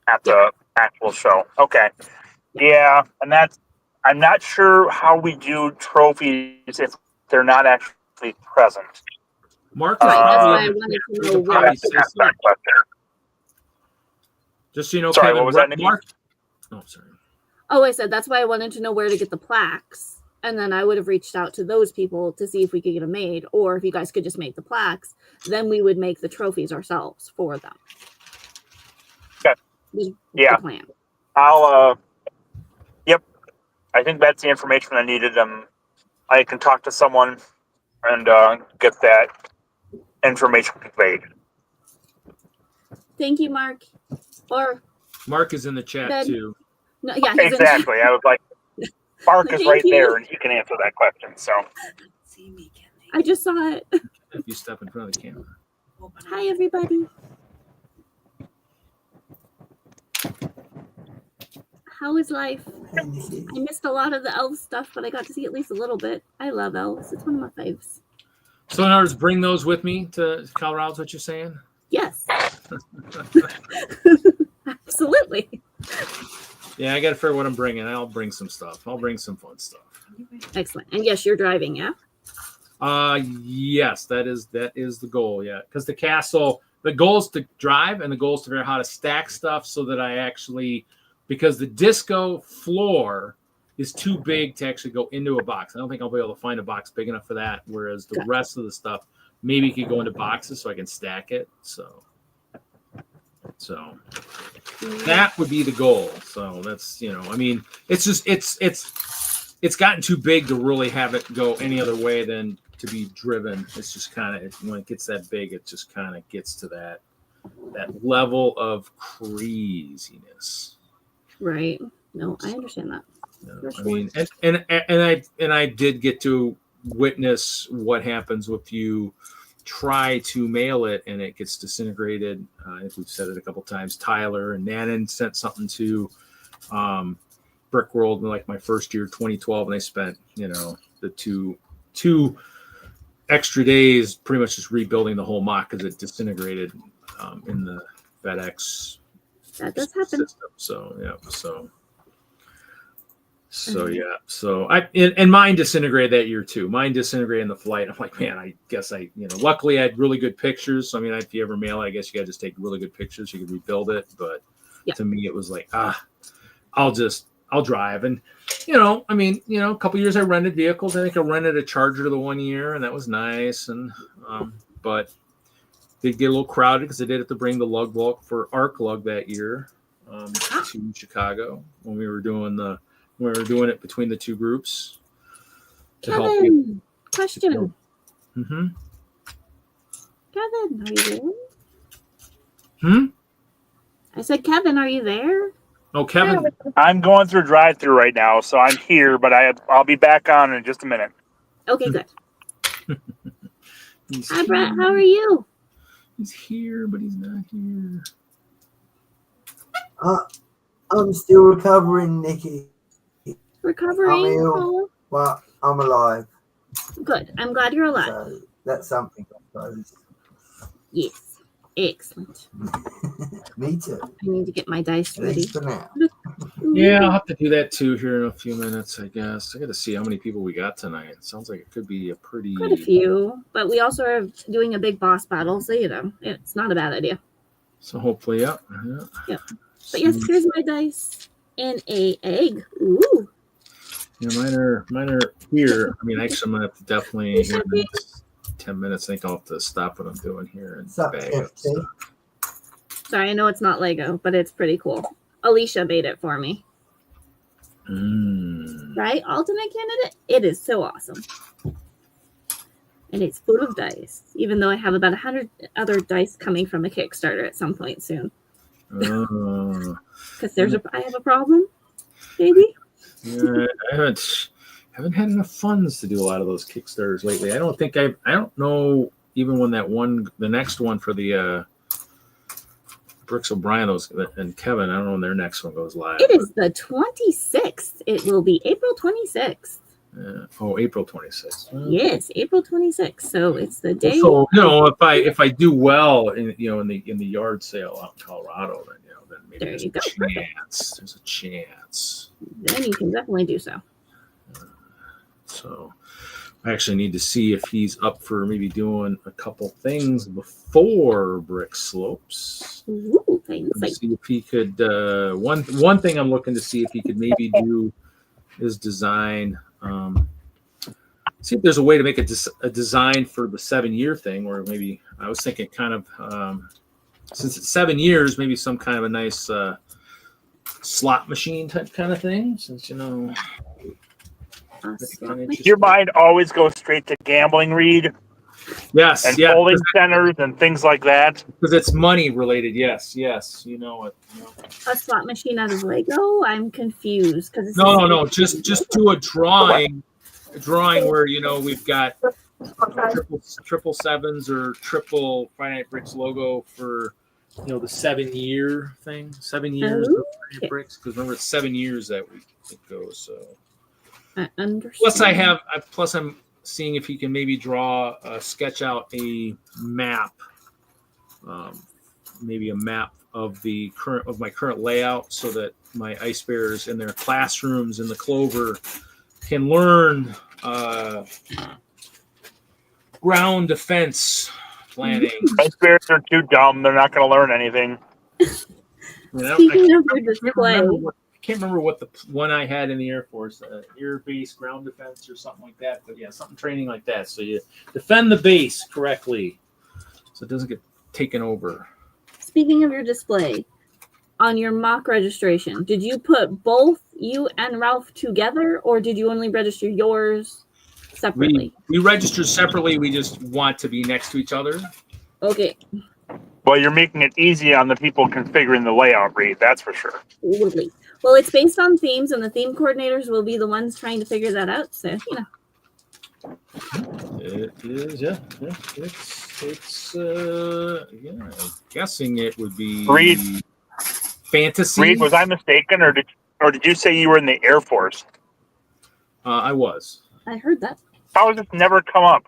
at the actual show. Okay. Yeah, and I'm not sure how we do trophies if they're not actually present. Mark, Right, that's why I wanted to know where. Just so you know, sorry, Kevin, what was that, Nikki? Mark. Oh, sorry. Oh, I said that's why I wanted to know where to get the plaques. And then I would have reached out to those people to see if we could get them made, or if you guys could just make the plaques, then we would make the trophies ourselves for them. Okay. The plan. I'll yep. I think that's the information I needed. I can talk to someone and get that information conveyed. Thank you, Mark. Or Mark is in the chat Ben. too. No, yeah, he's Exactly. I was like, Mark is Thank right you. there, and he can answer that question. So, I just saw it. If you step in front of the camera. Hi, everybody. How is life? I missed a lot of the elf stuff, but I got to see at least a little bit. I love elves. It's one of my faves. So in other words, bring those with me to Colorado, is what you're saying? Yes. Absolutely. Yeah, I got to figure what I'm bringing. I'll bring some stuff. I'll bring some fun stuff. Excellent. And yes, you're driving, yeah? Yes, that is the goal, yeah. Because the castle, the goal is to drive, and the goal is to figure out how to stack stuff so that I actually, because the disco floor is too big to actually go into a box. I don't think I'll be able to find a box big enough for that, whereas the rest of the stuff maybe could go into boxes so I can stack it. So that would be the goal. So that's, I mean, it's just, it's gotten too big to really have it go any other way than to be driven. It's just kind of, when it gets that big, it just kind of gets to that level of craziness. Right. No, I understand that. I mean, and I did get to witness what happens if you try to mail it and it gets disintegrated. I think we've said it a couple times. Tyler and Nannon sent something to Brick World in like my first year, 2012, and they spent the two extra days pretty much just rebuilding the whole MOC because it disintegrated in the FedEx that does happen. system. So So yeah, so and mine disintegrated that year too. Mine disintegrated in the flight. I'm like, man, I guess luckily I had really good pictures. So I mean, if you ever mail it, I guess you got to just take really good pictures. You could rebuild it, but to me, it was like, I'll drive. And a couple years I rented vehicles. I think I rented a Charger the 1 year, and that was nice. And but did get a little crowded because they did have to bring the lug bulk for ARC-LUG that year to Chicago when we were doing it between the two groups. Kevin, question. Mm-hmm. Kevin, are you there? I said, Kevin, are you there? Oh, Kevin. I'm going through drive-through right now, so I'm here, but I'll be back on in just a minute. Okay, good. Hi, Brett. How are you? He's here, but he's not here. I'm still recovering, Nikki. Recovering? I'm ill, but I'm alive. Good. I'm glad you're alive. So that's something, I suppose. Yes. Excellent. Me too. I need to get my dice At ready. least for now. Yeah, I'll have to do that too here in a few minutes, I guess. I got to see how many people we got tonight. It sounds like it could be Quite a few, but we also are doing a big boss battle, so it's not a bad idea. So hopefully, yeah. But yes, here's my dice and a egg. Ooh. Yeah, mine are here. I mean, actually, I'm gonna have to definitely here in the next 10 minutes. I think I'll have to stop what I'm doing here and bag it. Sorry, I know it's not Lego, but it's pretty cool. Alicia made it for me. Right? Alternate candidate? It is so awesome. And it's full of dice, even though I have about 100 other dice coming from a Kickstarter at some point soon. Because I have a problem, maybe. Yeah, I haven't had enough funds to do a lot of those Kickstarters lately. I don't know even when the next one for the Brooks O'Brien and Kevin, I don't know when their next one goes live. It is the 26th. It will be April 26th. April 26th. Yes, April 26th. So it's the day. So if I do well in the yard sale out in Colorado, then maybe there's a chance. There's a chance. Then you can definitely do so. So I actually need to see if he's up for maybe doing a couple things before Brick Slopes. Ooh, things like see if he could. One thing I'm looking to see if he could maybe do is design. See if there's a way to make a design for the 7-year thing, or maybe I was thinking kind of since it's 7 years, maybe some kind of a nice slot machine type kind of thing. Since your mind always goes straight to gambling, Reed. Yes, and bowling centers and things like that. Because it's money related. Yes, you know what. A slot machine out of Lego? I'm confused because no. Just do a drawing where we've got triple sevens or triple Finite Bricks logo for the 7-year thing. 7 years of Finite Bricks, because remember it's 7 years that it goes. So I understand. Plus I'm seeing if he can maybe sketch out a map, maybe a map of my current layout, so that my ice bearers in their classrooms in the Clover can learn ground defense planning. Ice bearers are too dumb; they're not going to learn anything. Speaking of your display. I can't remember what the one I had in the Air Force, air base ground defense or something like that. But yeah, something training like that. So you defend the base correctly, so it doesn't get taken over. Speaking of your display, on your mock registration, did you put both you and Ralph together, or did you only register yours separately? We registered separately. We just want to be next to each other. Okay. Well, you're making it easy on the people configuring the layout, Reed. That's for sure. Totally. Well, it's based on themes, and the theme coordinators will be the ones trying to figure that out. So, It is, yeah. It's I'm guessing it would be Reed, fantasy. Reed, was I mistaken, or did you say you were in the Air Force? I was. I heard that. How has it never come up?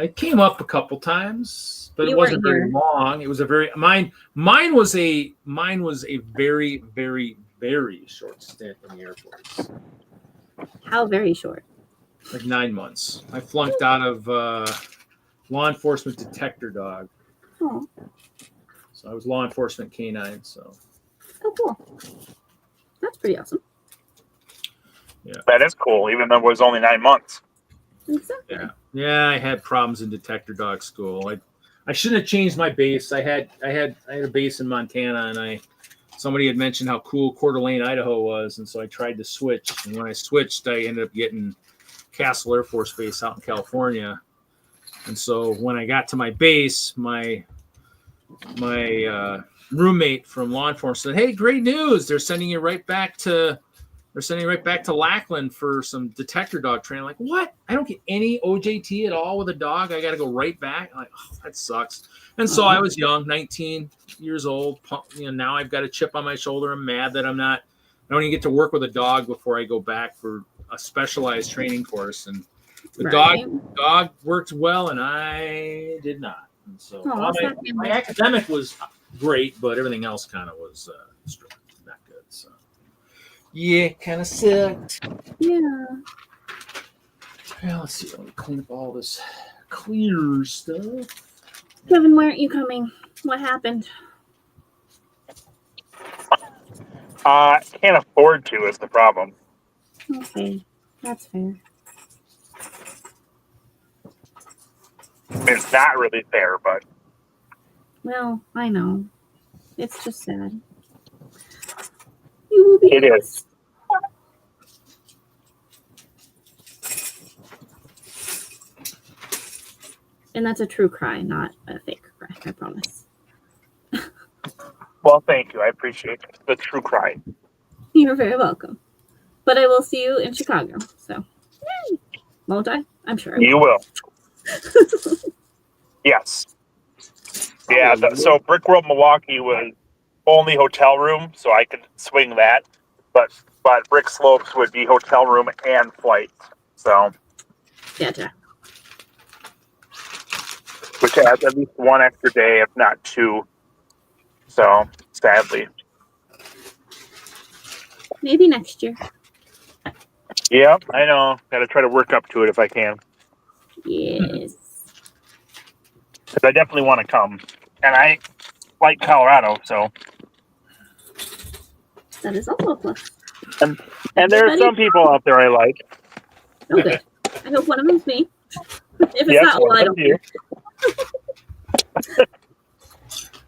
It came up a couple times, but it You wasn't weren't very here. long. It was a very mine was a very, very, very short stint in the Air Force. How very short? Like 9 months. I flunked out of law enforcement detector dog. Oh, So I was law enforcement canine. So cool. That's pretty awesome. That is cool, even though it was only 9 months. Exactly. yeah, I had problems in detector dog school. I shouldn't have changed my base. I had a base in Montana, and somebody had mentioned how cool Coeur d'Alene, Idaho was, and so I tried to switch. And when I switched, I ended up getting Castle Air Force Base out in California. And so when I got to my base, my roommate from law enforcement said, "Hey, great news! They're sending you right back to Lackland for some detector dog training." I'm like, what? I don't get any OJT at all with a dog. I got to go right back. I'm like, oh, that sucks. And so I was young, 19 years old. Now I've got a chip on my shoulder. I'm mad that I don't even get to work with a dog before I go back for a specialized training course. And the dog worked well, and I did not. And so my academic was great, but everything else kind of was not good. So yeah, kind of sucked. Yeah. Well, let's see. Let me clean up all this clear stuff. Kevin, why aren't you coming? What happened? Can't afford to is the problem. Okay, that's fair. It's not really fair, but Well, I know. It's just sad. You will be. it is. And that's a true cry, not a fake cry, I promise. Well, thank you. I appreciate the true cry. You're very welcome. But I will see you in Chicago. So, yay. Won't I? I'm sure I will. You will. Yes. Yeah. So Brick World Milwaukee was only hotel room, so I could swing that. But Brick Slopes would be hotel room and flight. So. Gotcha. Which adds at least one extra day, if not two. So, sadly. Maybe next year. Yeah, I know. Got to try to work up to it if I can. Yes. Because I definitely want to come. And I like Colorado, so. That is also a plus. And there are some people out there I like. Oh, good. I hope one of them's me. If it's Yes, not, well, I don't you.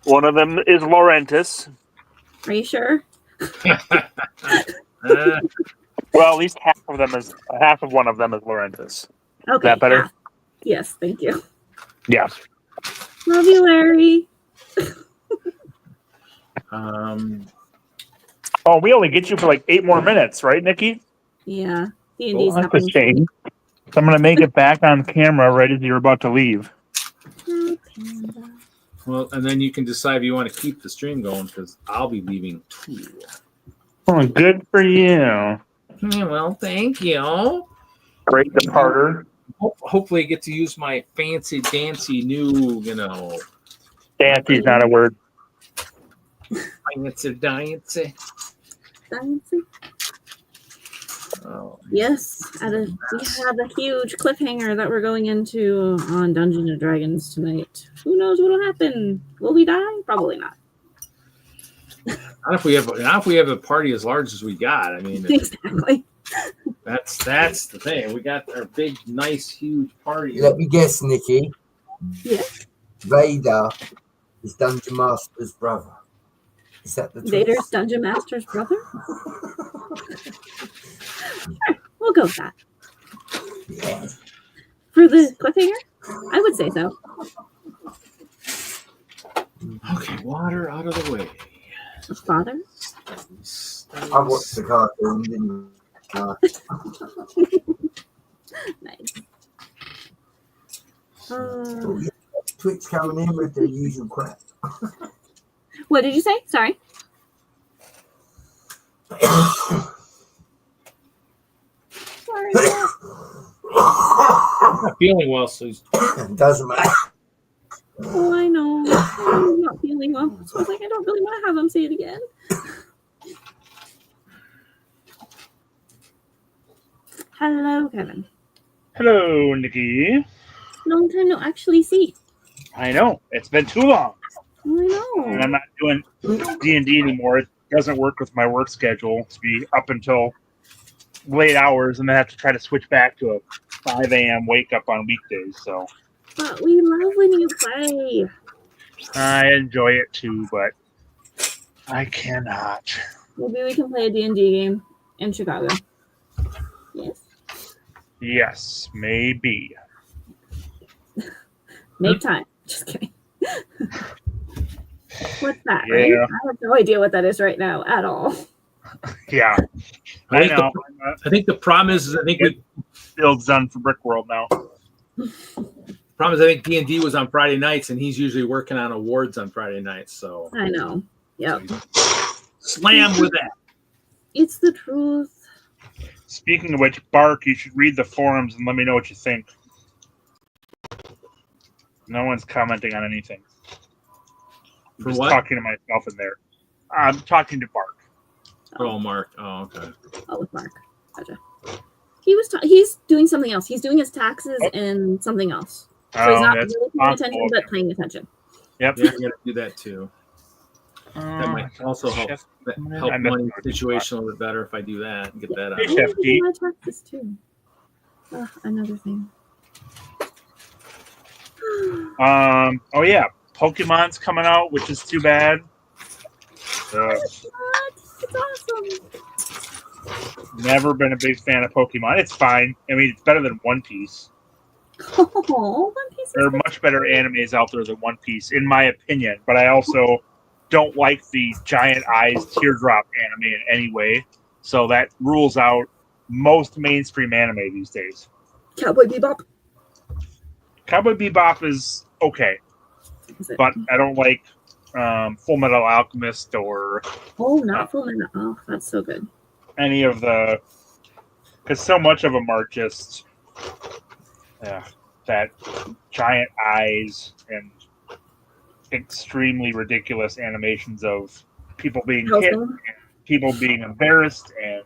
One of them is Laurentis. Are you sure? Well, at least half of one of them is Laurentis. Okay. Is that better? Yeah. Yes, thank you. Yeah. Love you, Larry. Oh, we only get you for like 8 more minutes, right, Nikki? Yeah. D&D's That's a shame. So I'm going to make it back on camera right as you're about to leave. Well, and then you can decide if you want to keep the stream going, because I'll be leaving too. Oh, good for you. Yeah, well, thank you. Great departer. Hopefully I get to use my fancy dancy new, Dancy's not a word. Dancy. Oh. Yes, we have a huge cliffhanger that we're going into on Dungeons and Dragons tonight. Who knows what'll happen? Will we die? Probably not. Not if we have a party as large as we got. I mean, Exactly. That's the thing. We got our big, nice, huge party. Let me guess, Nikki. Yeah. Vader is Dungeon Master's brother. Is that the truth? Vader's Dungeon Master's brother? Sure, we'll go with that. Yeah. For the cliffhanger? I would say so. Okay, water out of the way. Father? I watched the cartoon, didn't I? Nice. Twitch coming in with their usual crap. What did you say? Sorry. Sorry. I'm not feeling well, so Doesn't matter. Oh, I know. I'm not feeling well. So I was like, I don't really want to have them say it again. Hello, Kevin. Hello, Nikki. Long time no actually see. I know. It's been too long. I know. And I'm not doing D&D anymore. It doesn't work with my work schedule to be up until late hours, and then have to try to switch back to a 5 a.m. wake up on weekdays. So But we love when you play. I enjoy it too, but I cannot. Maybe we can play a D&D game in Chicago. Yes. Yes, maybe. Make time. Just kidding. What's that, Yeah. right? I have no idea what that is right now at all. Yeah, I I think know. I think the problem is I think we Build's done for Brick World now. problem is I think D&D was on Friday nights, and he's usually working on awards on Friday nights. So I know. Yep. slam with that. It's the truth. Speaking of which, Bark, you should read the forums and let me know what you think. No one's commenting on anything. I'm For just what? talking to myself in there. I'm talking to Bark. Oh, Mark. Oh, okay. Oh, with Mark. Gotcha. He's doing something else. He's doing his taxes and something else. So he's not That's really paying possible. attention, but paying attention. Yep. Yeah, I got to do that too. That might also help I money missed it. situation a little bit better if I do that and get that Hey, out. Chef I'm G. doing my taxes too. Another thing. Oh yeah, Pokemon's coming out, which is too bad. What? It's awesome. Never been a big fan of Pokemon. It's fine. I mean, it's better than One Piece. Oh, One Piece is There are much better animes out there than One Piece, in my opinion. But I also don't like the giant eyes teardrop anime in any way. So that rules out most mainstream anime these days. Cowboy Bebop. Cowboy Bebop is okay, Is it? but I don't like Full Metal Alchemist or Oh, not Full Metal. Oh, that's so good. any of the, because so much of them are just that giant eyes and extremely ridiculous animations of people being hit, and people being embarrassed, and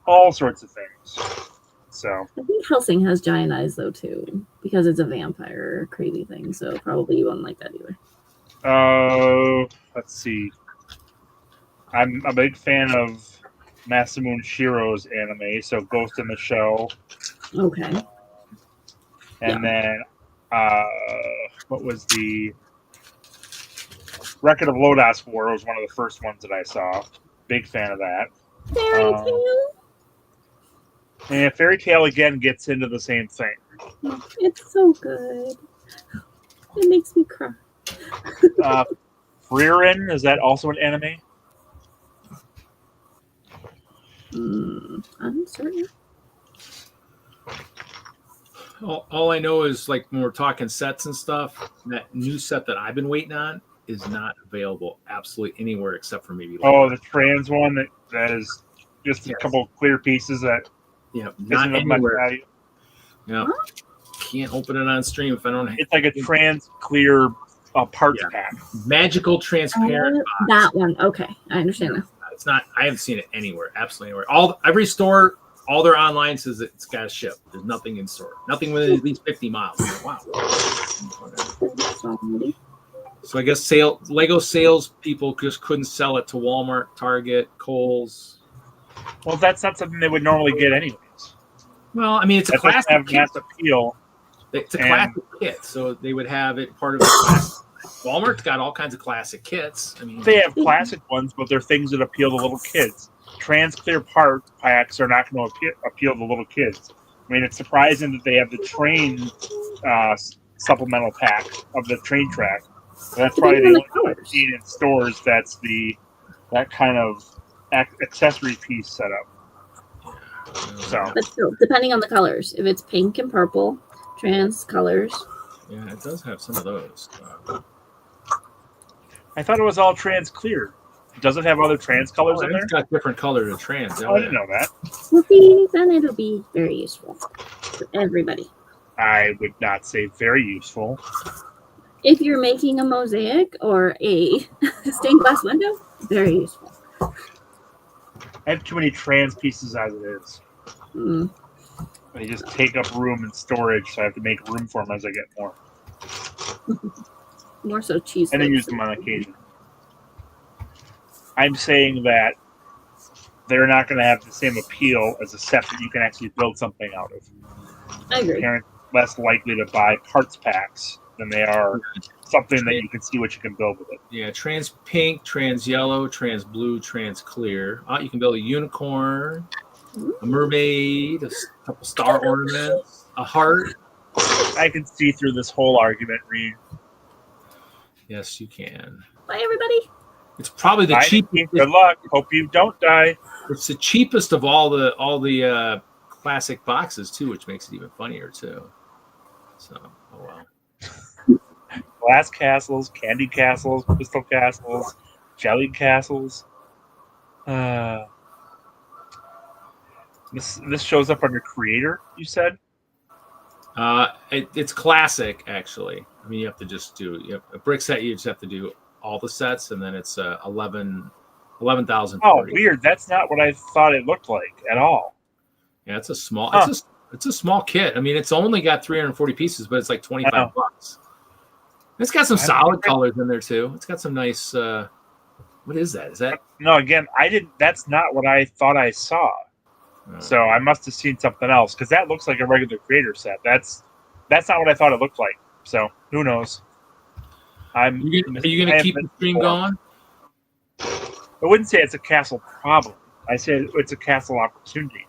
all sorts of things. So I think Helsing has giant eyes though too, because it's a vampire crazy thing. So probably you won't like that either. let's see. I'm a big fan of Masamune Shiro's anime, so Ghost in the Shell. Okay. And then, what was the Record of Lodoss War was one of the first ones that I saw. Big fan of that. Fairy Tail. And Fairy Tail again gets into the same thing. It's so good. It makes me cry. Frieren, is that also an anime? I'm certain. All I know is like when we're talking sets and stuff, that new set that I've been waiting on is not available absolutely anywhere except for maybe. Oh, the trans one that is just a couple clear pieces that not isn't of much anywhere. value. Yeah, can't open it on stream if I don't. It's like a trans clear parts pack. Magical transparent. box. That one. Okay, I understand now. It's not. I haven't seen it anywhere. Absolutely anywhere. Every store, all their online says that it's got to ship. There's nothing in store. Nothing within at least 50 miles. Wow. So I guess Lego sales people just couldn't sell it to Walmart, Target, Kohl's. Well, that's not something they would normally get anyways. Well, I mean, it's a That doesn't classic have kit. mass appeal. It's a classic kit, so they would have it part of the classic. Walmart's got all kinds of classic kits. I mean, They have classic ones, but they're things that appeal to little kids. Trans clear part packs are not going to appeal to little kids. I mean, it's surprising that they have the train supplemental pack of the train track. That's probably the only one I've seen in stores that's that kind of accessory piece setup. So, But still, depending on the colors, if it's pink and purple, trans colors. yeah, it does have some of those. I thought it was all trans clear. Does it have other trans colors in there? It's got different color than trans. Oh, I didn't know that. Well, see, then it'll be very useful for everybody. I would not say very useful. If you're making a mosaic or a stained glass window, very useful. I have too many trans pieces as it is. They just take up room in storage, so I have to make room for them as I get more. More so cheese. And then use whips. them on occasion. I'm saying that they're not going to have the same appeal as a set that you can actually build something out of. I agree. Parents less likely to buy parts packs than they are something that you can see what you can build with it. Yeah, trans pink, trans yellow, trans blue, trans clear. You can build a unicorn, a mermaid, a couple star ornaments, a heart. I can see through this whole argument, Reed. Yes, you can. Bye, everybody. It's probably the Bye, cheapest. Nikki. Good luck. Hope you don't die. It's the cheapest of all the classic boxes too, which makes it even funnier too. So, oh wow. Glass castles, candy castles, crystal castles, jelly castles. This shows up under creator, you said? It's classic actually. I mean, you have to just do a brick set. You just have to do all the sets, and then it's 11,000. Oh, weird. That's not what I thought it looked like at all. Yeah, it's a small. It's a small kit. I mean, it's only got 340 pieces, but it's like $25. It's got some solid colors in there too. It's got some nice. What is that? Is that? No, again, I didn't. That's not what I thought I saw. So I must have seen something else because that looks like a regular creator set. That's not what I thought it looked like. So who knows? Are you going to keep the stream going? I wouldn't say it's a castle problem. I say it's a castle opportunity.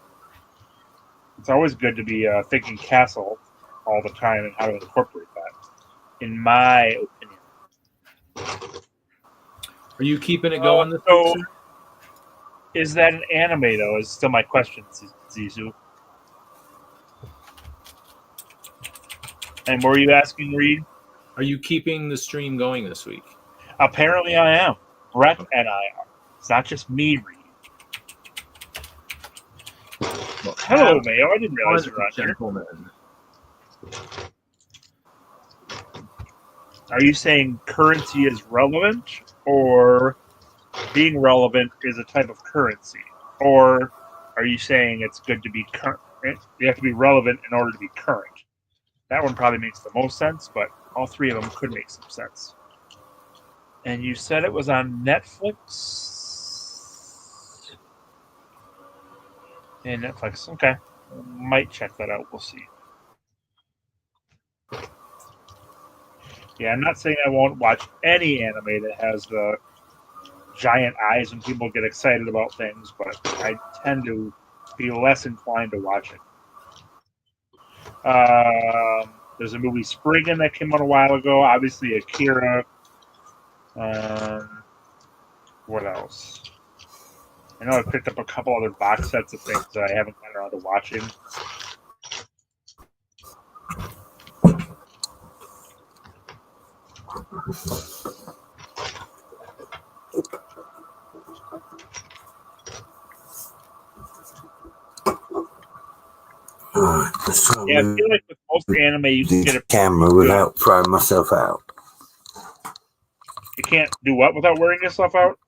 It's always good to be thinking castle all the time and how to incorporate that, in my opinion. Are you keeping it going this so, is that an anime, though, is still my question, Zizou. And what were you asking, Reed? Are you keeping the stream going this week? Apparently I am. Brett and I are. It's not just me, Reed. Well, hello, Mayo. I didn't realize you were on here. Are you saying currency is relevant, or being relevant is a type of currency? Or are you saying it's good to be current? You have to be relevant in order to be current. That one probably makes the most sense, but all three of them could make some sense. And you said it was on Netflix? Yeah, Netflix. Okay. Might check that out. We'll see. Yeah, I'm not saying I won't watch any anime that has the giant eyes when people get excited about things, but I tend to be less inclined to watch it. There's a movie Spriggan that came out a while ago. Obviously, Akira. What else? I know I picked up a couple other box sets of things that I haven't gotten around to watching. Alright, Yeah, I feel like with most anime, you can get a camera without throwing myself out. You can't do what without wearing yourself out?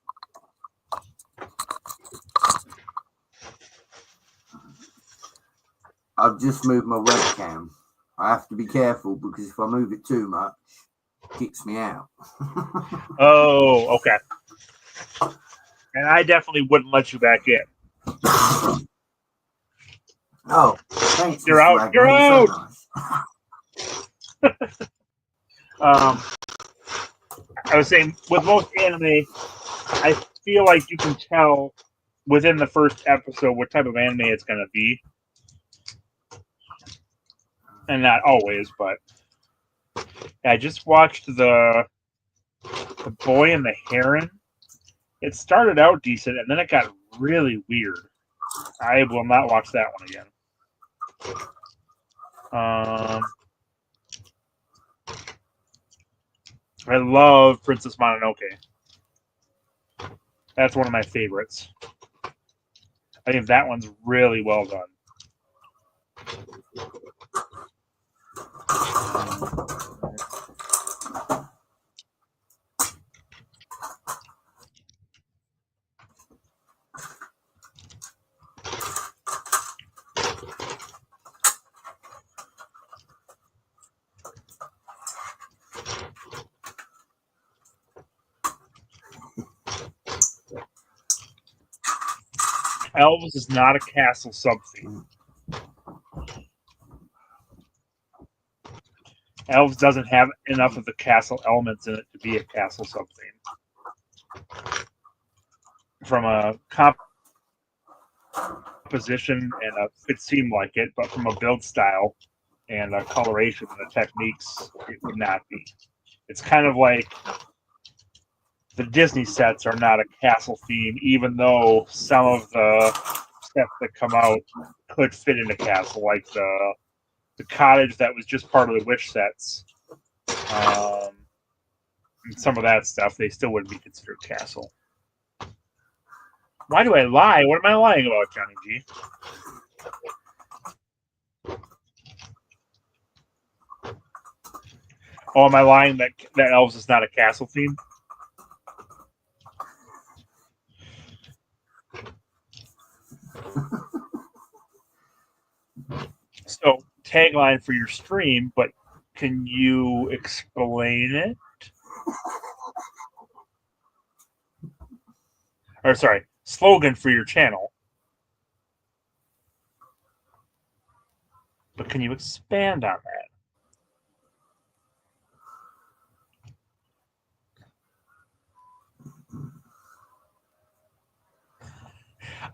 I've just moved my webcam. I have to be careful because if I move it too much, it kicks me out. Oh, okay. And I definitely wouldn't let you back in. Oh, thanks. You're out. You're out. So nice. I was saying, with most anime, I feel like you can tell within the first episode what type of anime it's going to be. And not always, but I just watched the Boy and the Heron. It started out decent, and then it got really weird. I will not watch that one again. I love Princess Mononoke. That's one of my favorites. I think that one's really well done. Elves is not a castle sub-theme. Elves doesn't have enough of the castle elements in it to be a castle sub-theme. From a composition and it seemed like it, but from a build style and a coloration and the techniques, it would not be. It's kind of like the Disney sets are not a castle theme, even though some of the sets that come out could fit in a castle, like the cottage that was just part of the witch sets. And some of that stuff, they still wouldn't be considered castle. Why do I lie? What am I lying about, Johnny G? Oh, am I lying that Elves is not a castle theme? So, tagline for your stream, but can you explain it? Or, sorry, slogan for your channel. But can you expand on that?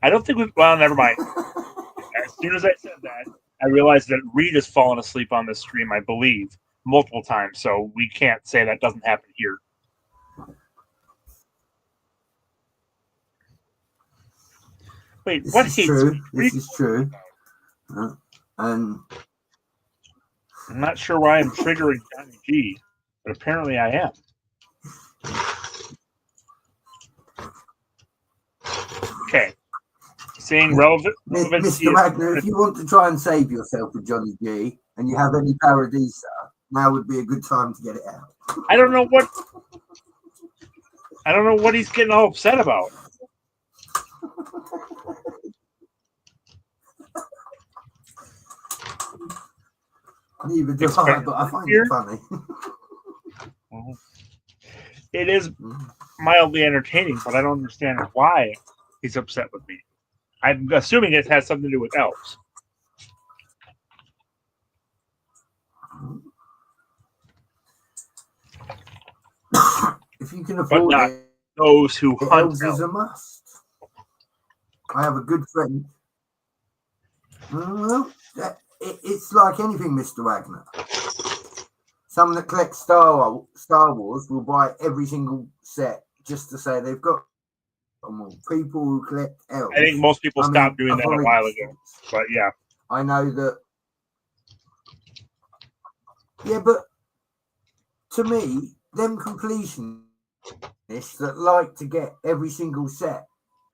I don't think we've... Well, never mind. As soon as I said that, I realized that Reed has fallen asleep on this stream, I believe, multiple times. So we can't say that doesn't happen here. Wait, This what is hates true. me? This is true. And I'm not sure why I'm triggering Johnny G, but apparently I am. Okay. Saying relevant. Mr. Wagner, if you want to try and save yourself with Johnny G and you have any paradisa, now would be a good time to get it out. I don't know what he's getting all upset about. Neither do I, but I find it funny. Well, it is mildly entertaining, but I don't understand why he's upset with me. I'm assuming it has something to do with elves. If you can afford not it, those who hunt elves elves. is a must. I have a good friend. Well, it's like anything, Mr. Wagner. Someone that collects Star Wars will buy every single set just to say they've got them all. People who collect elves. I think most people stopped doing that a while ago. But yeah. I know that. Yeah, but to me, them completionists that like to get every single set,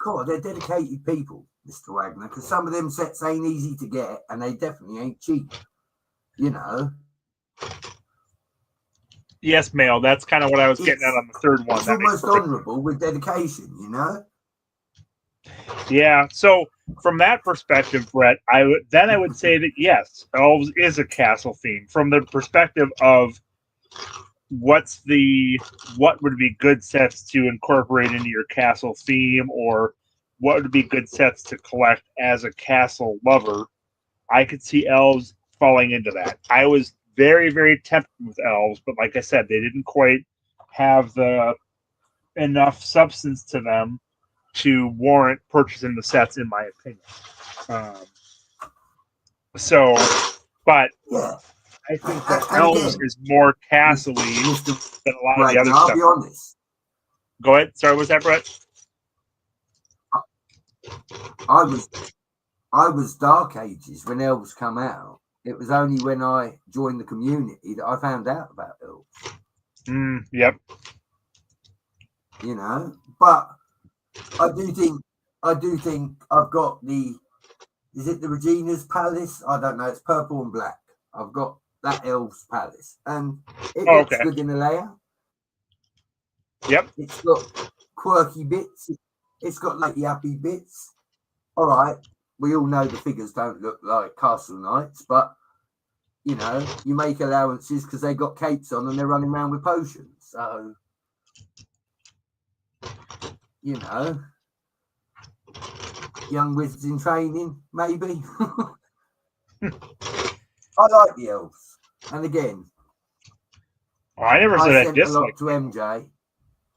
God, they're dedicated people, Mr. Wagner, because some of them sets ain't easy to get and they definitely ain't cheap, you know. Yes, Mail, that's kind of what I was getting at on the third one. It's almost honorable with dedication, you know. Yeah, so from that perspective, Brett, I would say that yes, Elves is a castle theme. From the perspective of what would be good sets to incorporate into your castle theme, or what would be good sets to collect as a castle lover, I could see Elves falling into that. I was very, very tempted with Elves, but like I said, they didn't quite have enough substance to them to warrant purchasing the sets, in my opinion. But yeah. I think that Elves is more castle-y than a lot of the other I'll stuff. be honest. Go ahead. Sorry, was that Brett? I was Dark Ages when Elves come out. It was only when I joined the community that I found out about Elves. Yep. You know, but I do think I've got is it the Regina's Palace? I don't know. It's purple and black. I've got that Elves Palace, and it looks good in the layout. Yep. It's got quirky bits. It's got like happy bits. All right. We all know the figures don't look like Castle Knights, but you know, you make allowances because they got capes on and they're running around with potions. So, you know, young wizards in training, maybe. I like the elves. And again, Oh, I never said I I sent a lot disliked to them. MJ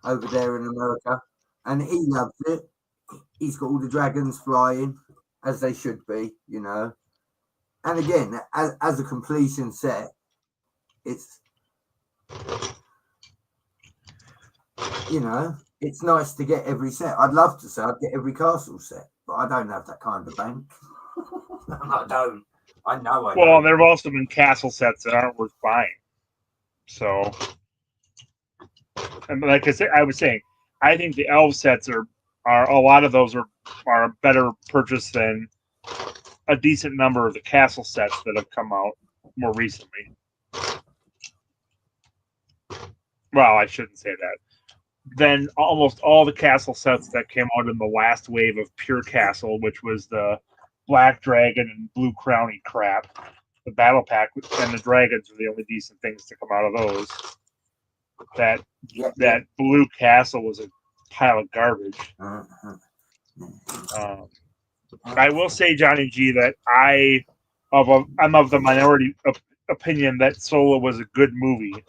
over there in America, and he loves it. He's got all the dragons flying, as they should be, you know. And again, as a completion set, it's, you know, it's nice to get every set. I'd love to say I'd get every castle set, but I don't have that kind of bank. I don't. I know I Well, don't. there have also been castle sets that aren't worth buying. So, and like I was saying, I think the elf sets are a lot of those are a better purchase than a decent number of the castle sets that have come out more recently. Well, I shouldn't say that. Then almost all the castle sets that came out in the last wave of Pure Castle, which was the Black Dragon and Blue Crowny crap, the Battle Pack and the Dragons were the only decent things to come out of those. That Blue Castle was a pile of garbage. I will say, Johnny G, that I'm of the minority opinion that Solo was a good movie.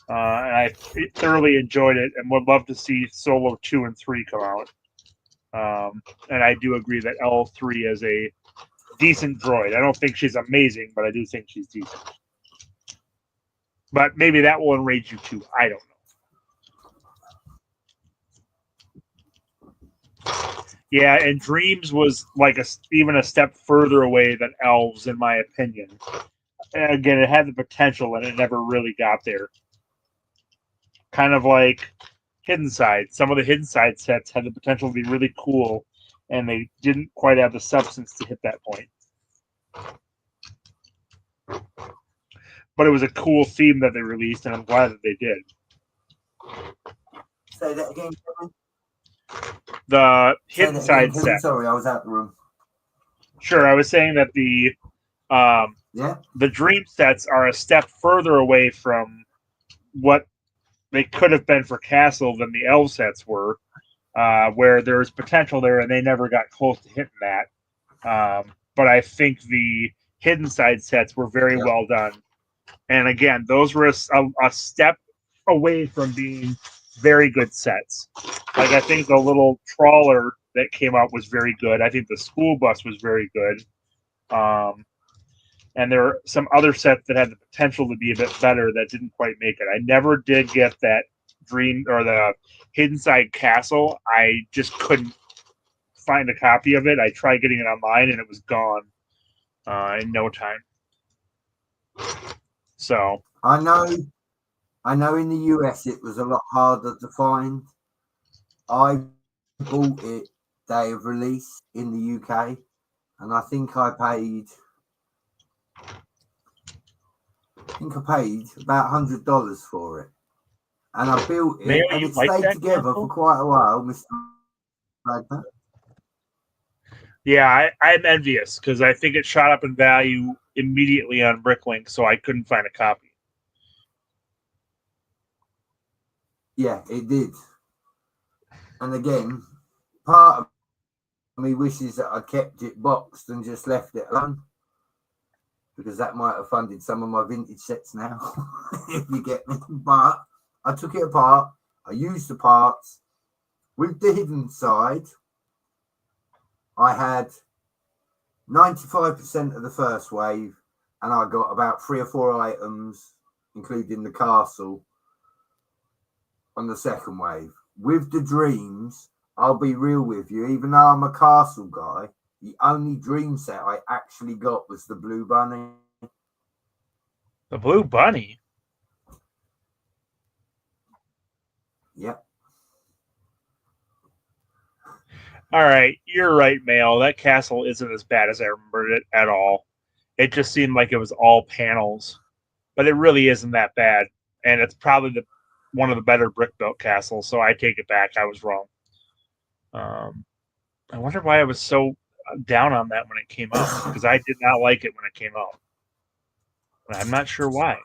And I thoroughly enjoyed it and would love to see Solo 2 and 3 come out. And I do agree that L3 is a decent droid. I don't think she's amazing, but I do think she's decent. But maybe that will enrage you too. I don't know. Yeah, and Dreams was like even a step further away than Elves, in my opinion. And again, it had the potential, and it never really got there. Kind of like Hidden Side. Some of the Hidden Side sets had the potential to be really cool, and they didn't quite have the substance to hit that point. But it was a cool theme that they released, and I'm glad that they did. Say that again, Kevin. The Hidden Side set. Sorry, I was out the room. Sure, I was saying that the Dream sets are a step further away from what they could have been for Castle than the Elf sets were, where there's potential there, and they never got close to hitting that. But I think the Hidden Side sets were very well done. And again, those were a step away from being very good sets. Like, I think the little trawler that came out was very good. I think the school bus was very good. And there are some other sets that had the potential to be a bit better that didn't quite make it. I never did get that Dream or the Hidden Side Castle. I just couldn't find a copy of it. I tried getting it online and it was gone in no time. So I know in the US it was a lot harder to find. I bought it day of release in the UK, and I think I paid about $100 for it, and I built it, and it stayed together for quite a while, Mr. Wagner. Yeah, I'm envious because I think it shot up in value immediately on Bricklink, so I couldn't find a copy. Yeah, it did. And again, part of me wishes that I kept it boxed and just left it alone, because that might have funded some of my vintage sets now, if you get me. But I took it apart. I used the parts. With the Hidden Side, I had 95% of the first wave, and I got about 3 or 4 items, including the castle, on the second wave. With the Dreams, I'll be real with you, even though I'm a castle guy, the only Dream set I actually got was the Blue Bunny. The Blue Bunny? Yep. All right, you're right, Mail. That castle isn't as bad as I remembered it at all. It just seemed like it was all panels, but it really isn't that bad, and it's probably one of the better brick built castles. So I take it back. I was wrong. I wonder why I was so down on that when it came out, because I did not like it when it came out. I'm not sure why.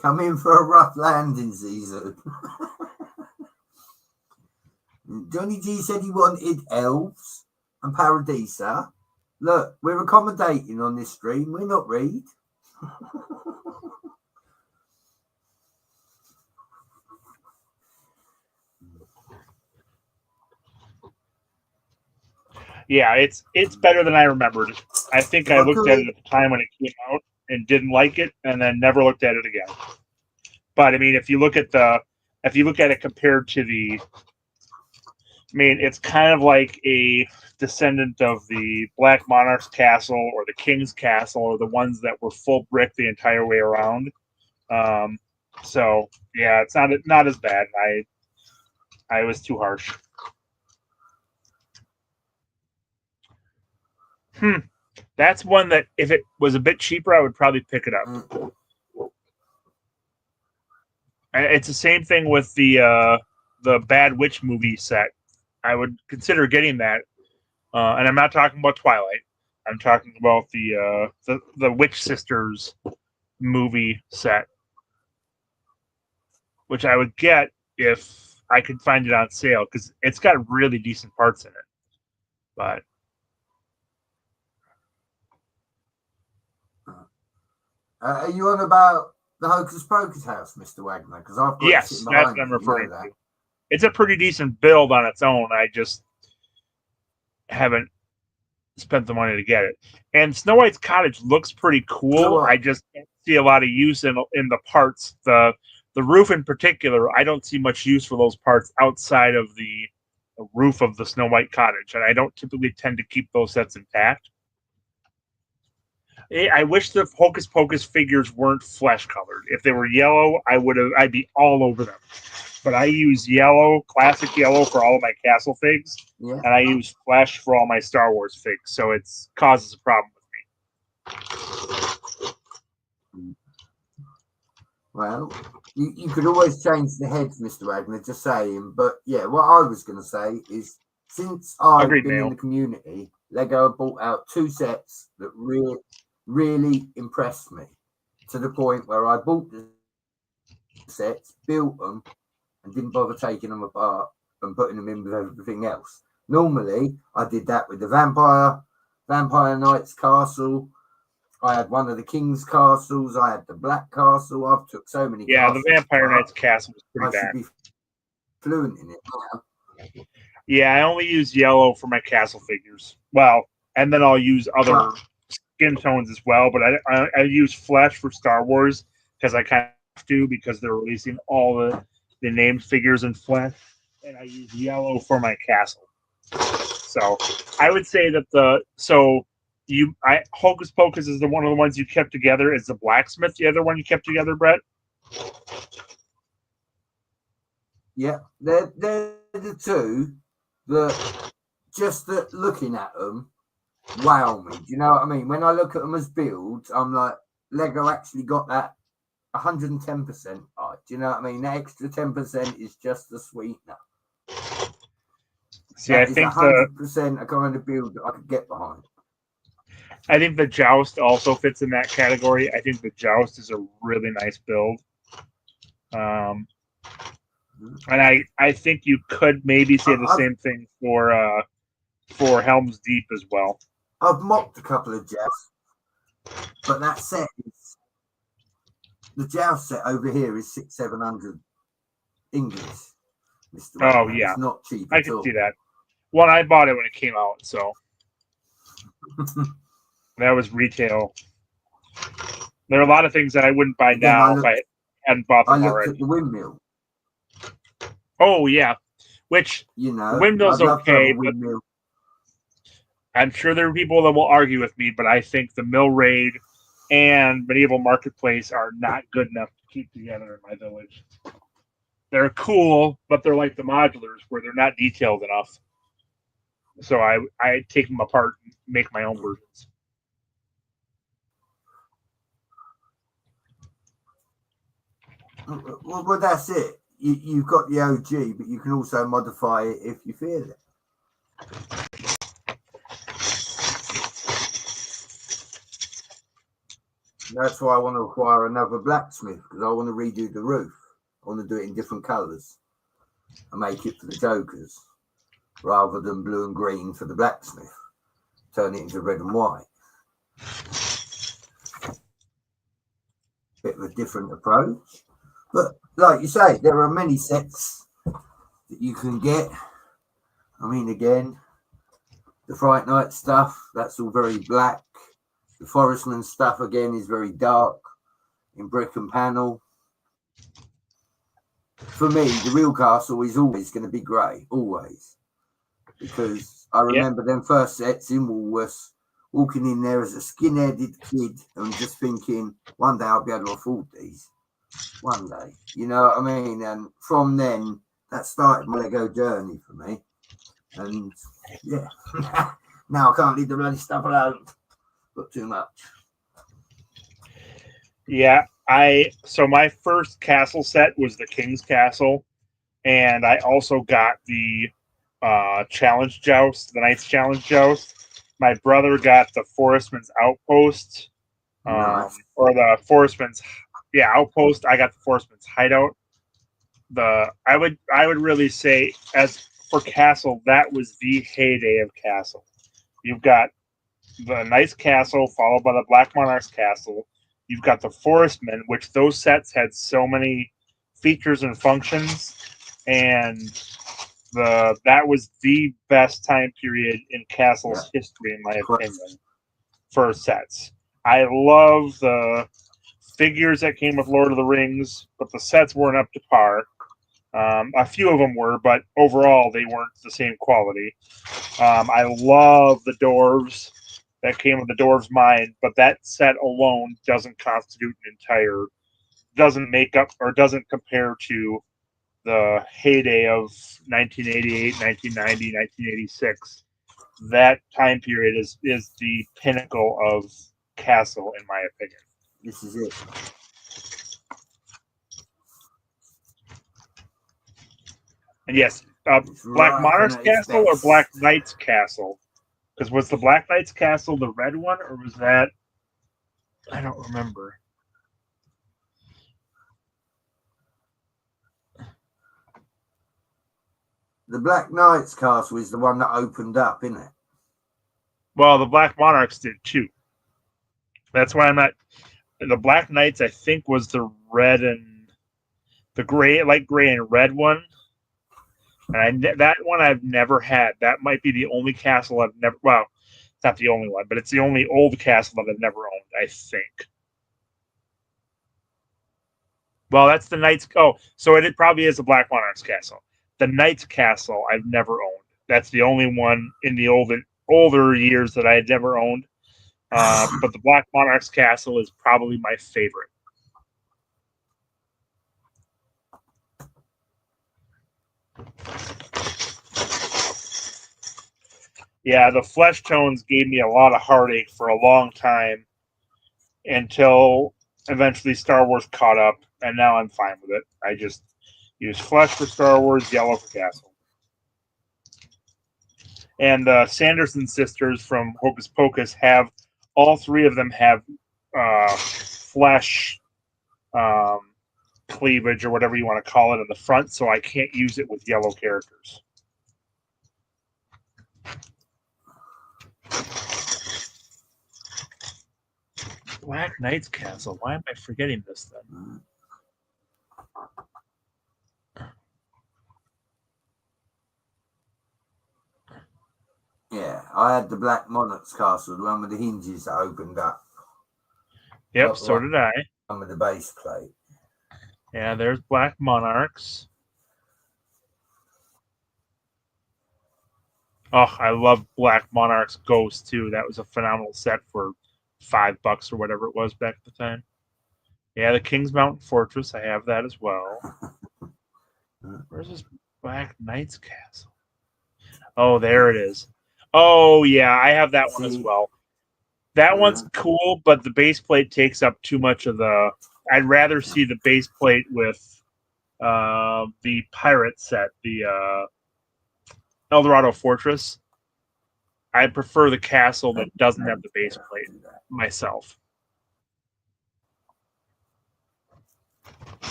Come in for a rough landing season. Johnny G said he wanted elves and Paradisa. Look, we're accommodating on this stream. We're not Reed. Yeah, it's better than I remembered. I think I looked at it at the time when it came out and didn't like it, and then never looked at it again. But I mean, if you look at it compared to it's kind of like a descendant of the Black Monarch's castle or the King's castle, or the ones that were full brick the entire way around. So yeah, it's not as bad. I was too harsh. That's one that if it was a bit cheaper, I would probably pick it up. It's the same thing with the Bad Witch movie set. I would consider getting that, and I'm not talking about Twilight. I'm talking about the Witch Sisters movie set, which I would get if I could find it on sale because it's got really decent parts in it. But are you on about the Hocus Pocus house, Mr. Wagner? Because I've got yes, that's what I'm referring to. It's a pretty decent build on its own. I just haven't spent the money to get it. And Snow White's cottage looks pretty cool. I just don't see a lot of use in the parts. The roof in particular, I don't see much use for those parts outside of the roof of the Snow White cottage. And I don't typically tend to keep those sets intact. I wish the Hocus Pocus figures weren't flesh colored. If they were yellow, I'd be all over them. But I use yellow, classic yellow, for all of my Castle figs, and I use flesh for all my Star Wars figs. So it causes a problem with me. Well, you could always change the heads, Mr. Wagner, just saying. But yeah, what I was going to say is, since I've been in the community, Lego brought out 2 sets that really impressed me, to the point where I bought the sets, built them, and didn't bother taking them apart and putting them in with everything else. Normally, I did that with the Vampire Knight's castle. I had one of the King's castles. I had the Black Castle. I've took so many. Yeah, the Vampire Knight's castle was pretty bad. Should be fluent in it now. Yeah, I only use yellow for my Castle figures. Well, and then I'll use other skin tones as well. But I use flesh for Star Wars because I kind of have to, because they're releasing all the named figures in flesh, and I use yellow for my Castle. So I would say that Hocus Pocus is one of the ones you kept together. Is the Blacksmith the other one you kept together, Brett? Yeah, they're the 2 that just looking at them wow me. Do you know what I mean? When I look at them as builds, I'm like, Lego actually got that 110% right. Do you know what I mean? The extra 10% is just the sweetener. See, I think 100% a kind of build that I could get behind. I think the Joust also fits in that category. I think the Joust is a really nice build. And I think you could maybe say the same thing for Helm's Deep as well. I've mocked a couple of Jousts, but that set is the Joust set over here is 600-700 English. Mr. Oh Wagner. yeah, it's not cheap. I can see that. Well, I bought it when it came out, so that was retail. There are a lot of things that I wouldn't buy now if I hadn't bought them already. At the windmill. Oh yeah, which the windmill's okay, but I'm sure there are people that will argue with me. But I think the Mill Raid and Medieval Marketplace are not good enough to keep together in my village. They're cool, but they're like the modulars where they're not detailed enough. So I take them apart and make my own versions. Well, that's it. You've got the OG, but you can also modify it if you feel it. That's why I want to acquire another blacksmith, because I want to redo the roof. I want to do it in different colours and make it for the jokers rather than blue and green for the blacksmith. Turn it into red and white. Bit of a different approach. But like you say, there are many sets that you can get. I mean, again, the Fright Night stuff, that's all very black. The Forestman stuff, again, is very dark in brick and panel. For me, the real castle is always going to be grey, always. Because I remember them first sets in Woolworths, walking in there as a skin-headed kid and just thinking, one day I'll be able to afford these. One day. You know what I mean? And from then, that started my Lego journey for me. And yeah, now I can't leave the bloody stuff alone. Got too much. Yeah, so my first castle set was the King's Castle, and I also got the Challenge Joust, the Knight's Challenge Joust. My brother got the Forestman's Outpost, Nice. or the Forestman's Outpost. I got the Forestman's Hideout. I would really say, as for Castle, that was the heyday of Castle. You've got the Knight's Castle, followed by the Black Monarch's Castle. You've got the Forestman, which those sets had so many features and functions, and that was the best time period in Castle's history, in my opinion, for sets. I love the figures that came with Lord of the Rings, but the sets weren't up to par. A few of them were, but overall they weren't the same quality. I love the dwarves that came with the Dwarves Mine, but that set alone doesn't constitute an entire, doesn't make up or doesn't compare to the heyday of 1988, 1990, 1986. That time period is the pinnacle of Castle, in my opinion. This is it. And yes, Black Monarch's Castle or Black Knight's Castle? Because was the Black Knight's Castle the red one, or was that? I don't remember. The Black Knight's Castle is the one that opened up, isn't it? Well, the Black Monarchs did too. That's why I'm not. The Black Knights, I think, was the red and the gray, light gray and red one. And that one I've never had. That might be the only castle I've never. Well, it's not the only one, but it's the only old castle that I've never owned, I think. Well, that's the Knights. Oh, so it probably is a Black Monarch's Castle. The Knight's Castle I've never owned. That's the only one in the older years that I had never owned. But the Black Monarch's Castle is probably my favorite. Yeah, the flesh tones gave me a lot of heartache for a long time until eventually Star Wars caught up, and now I'm fine with it. I just use flesh for Star Wars, yellow for Castle. And the Sanderson sisters from Hocus Pocus have, all three of them have flesh cleavage, or whatever you want to call it, in the front, so I can't use it with yellow characters. Black Knight's Castle. Why am I forgetting this then? Yeah, I had the Black Monarch's Castle, the one with the hinges that opened up. Yep, so did I. One with the base plate. Yeah, there's Black Monarchs. Oh, I love Black Monarch's Ghost too. That was a phenomenal set for $5 or whatever it was back at the time. Yeah, the King's Mountain Fortress. I have that as well. Where's this Black Knight's Castle? Oh, there it is. Oh, yeah, I have that one as well. That one's cool, but the base plate takes up too much of the... I'd rather see the base plate with the pirate set, the Eldorado Fortress. I prefer the castle that doesn't have the base plate myself.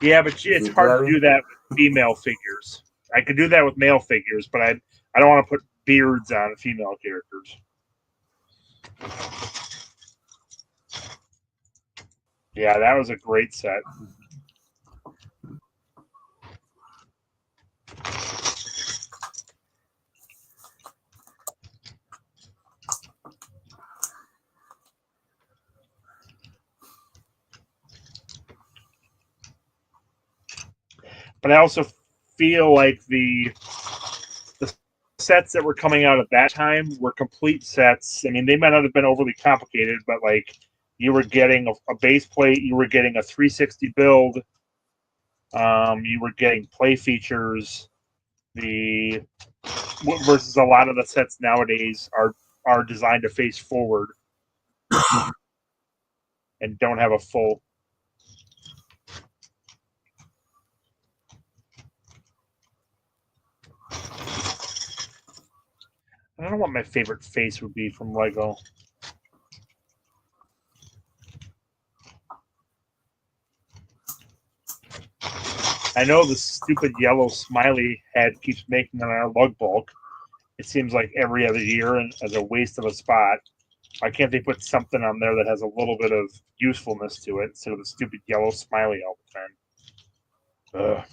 Yeah, but Is it's it hard to glowing? do that with female figures. I could do that with male figures, but I don't want to put beards on female characters. Yeah, that was a great set. But I also feel like the sets that were coming out at that time were complete sets. I mean, they might not have been overly complicated, but like you were getting a base plate, you were getting a 360 build, you were getting play features. Versus a lot of the sets nowadays are designed to face forward and don't have a full. I don't know what my favorite face would be from Lego. I know the stupid yellow smiley head keeps making on our lug bulk. It seems like every other year and as a waste of a spot. Why can't they put something on there that has a little bit of usefulness to it instead of the stupid yellow smiley all the time? Ugh.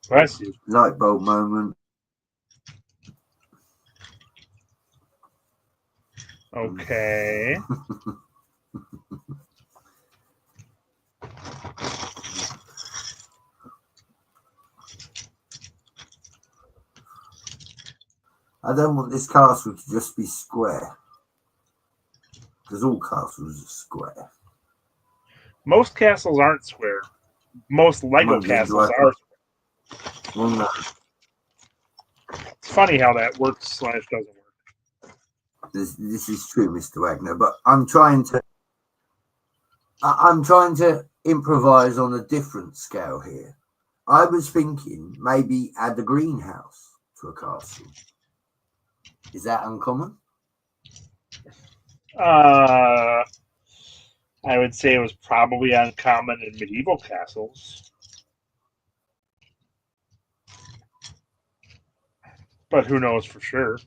Bless you. Light bulb moment. Okay. I don't want this castle to just be square. Because all castles are square. Most castles aren't square. Most Lego Monday, castles do I- are. Well, no. It's funny how that works / doesn't work. This is true, Mr. Wagner, but I'm trying to improvise on a different scale here. I was thinking maybe add a greenhouse to a castle. Is that uncommon? I would say it was probably uncommon in medieval castles. But who knows for sure?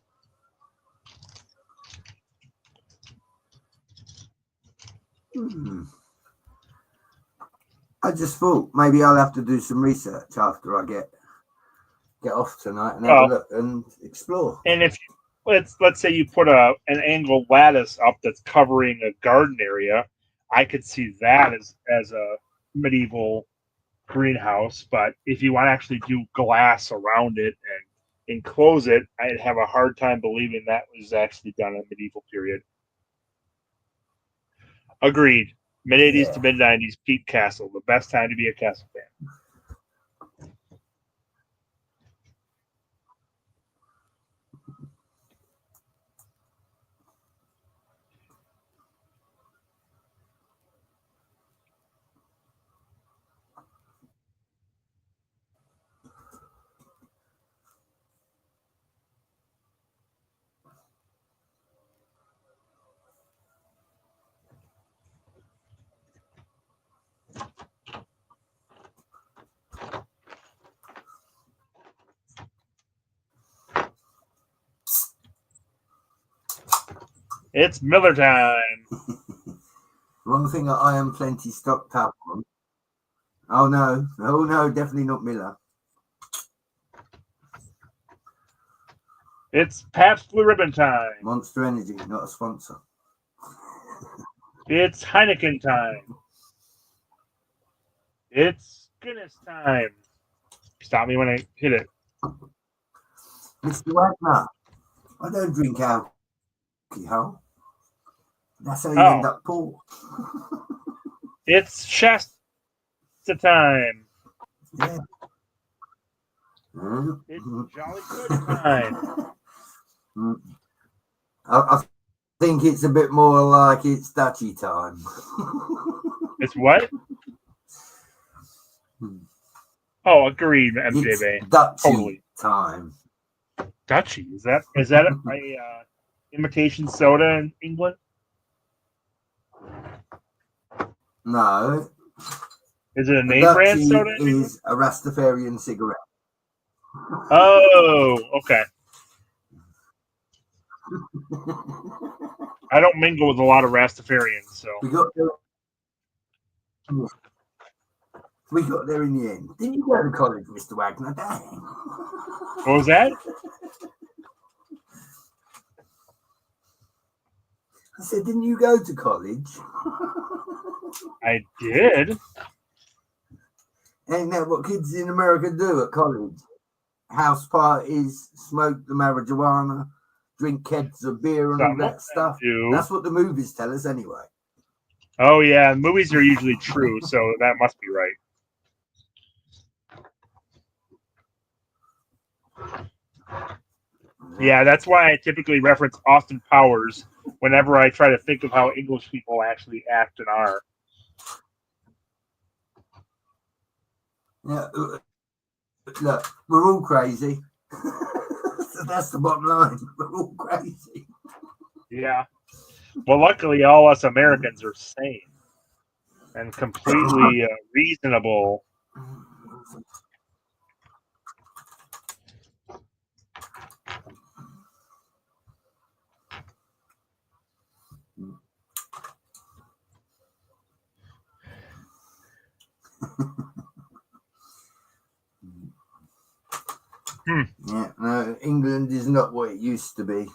I just thought maybe I'll have to do some research after I get off tonight and have a look and explore. And if let's say you put an angled lattice up that's covering a garden area, I could see that as a medieval greenhouse. But if you want to actually do glass around it and enclose it, I'd have a hard time believing that was actually done in the medieval period. Agreed. Mid-80s to mid-90s, peak castle. The best time to be a castle fan. It's Miller time. One thing that I am plenty stocked up on. Oh no, definitely not Miller. It's Pabst Blue Ribbon time. Monster Energy, not a sponsor. It's Heineken time. It's Guinness time. Stop me when I hit it. Mr. Wagner, I don't drink alcohol. That's how you end up poor. It's Shasta time. Yeah. It's Jolly Good time. I think it's a bit more like it's Dutchy time. It's what? Oh, agreed, MJB. It's Dutchy Totally. time. Dutchy. Is that a imitation soda in England? No. Is it a A name brand Dutchy soda? In England? is a Rastafarian cigarette. Oh, okay. I don't mingle with a lot of Rastafarians, so. We got there in the end. Didn't you go to college, Mr. Wagner? Dang. What was that? I said, didn't you go to college? I did. Ain't that what kids in America do at college? House parties, smoke the marijuana, drink kegs of beer and all that stuff. That's what the movies tell us anyway. Oh, yeah. Movies are usually true, so that must be right. Yeah, that's why I typically reference Austin Powers whenever I try to think of how English people actually act and are. Yeah, look, we're all crazy. So that's the bottom line. We're all crazy. Yeah. Well, luckily, all us Americans are sane and completely reasonable. Yeah, no, England is not what it used to be.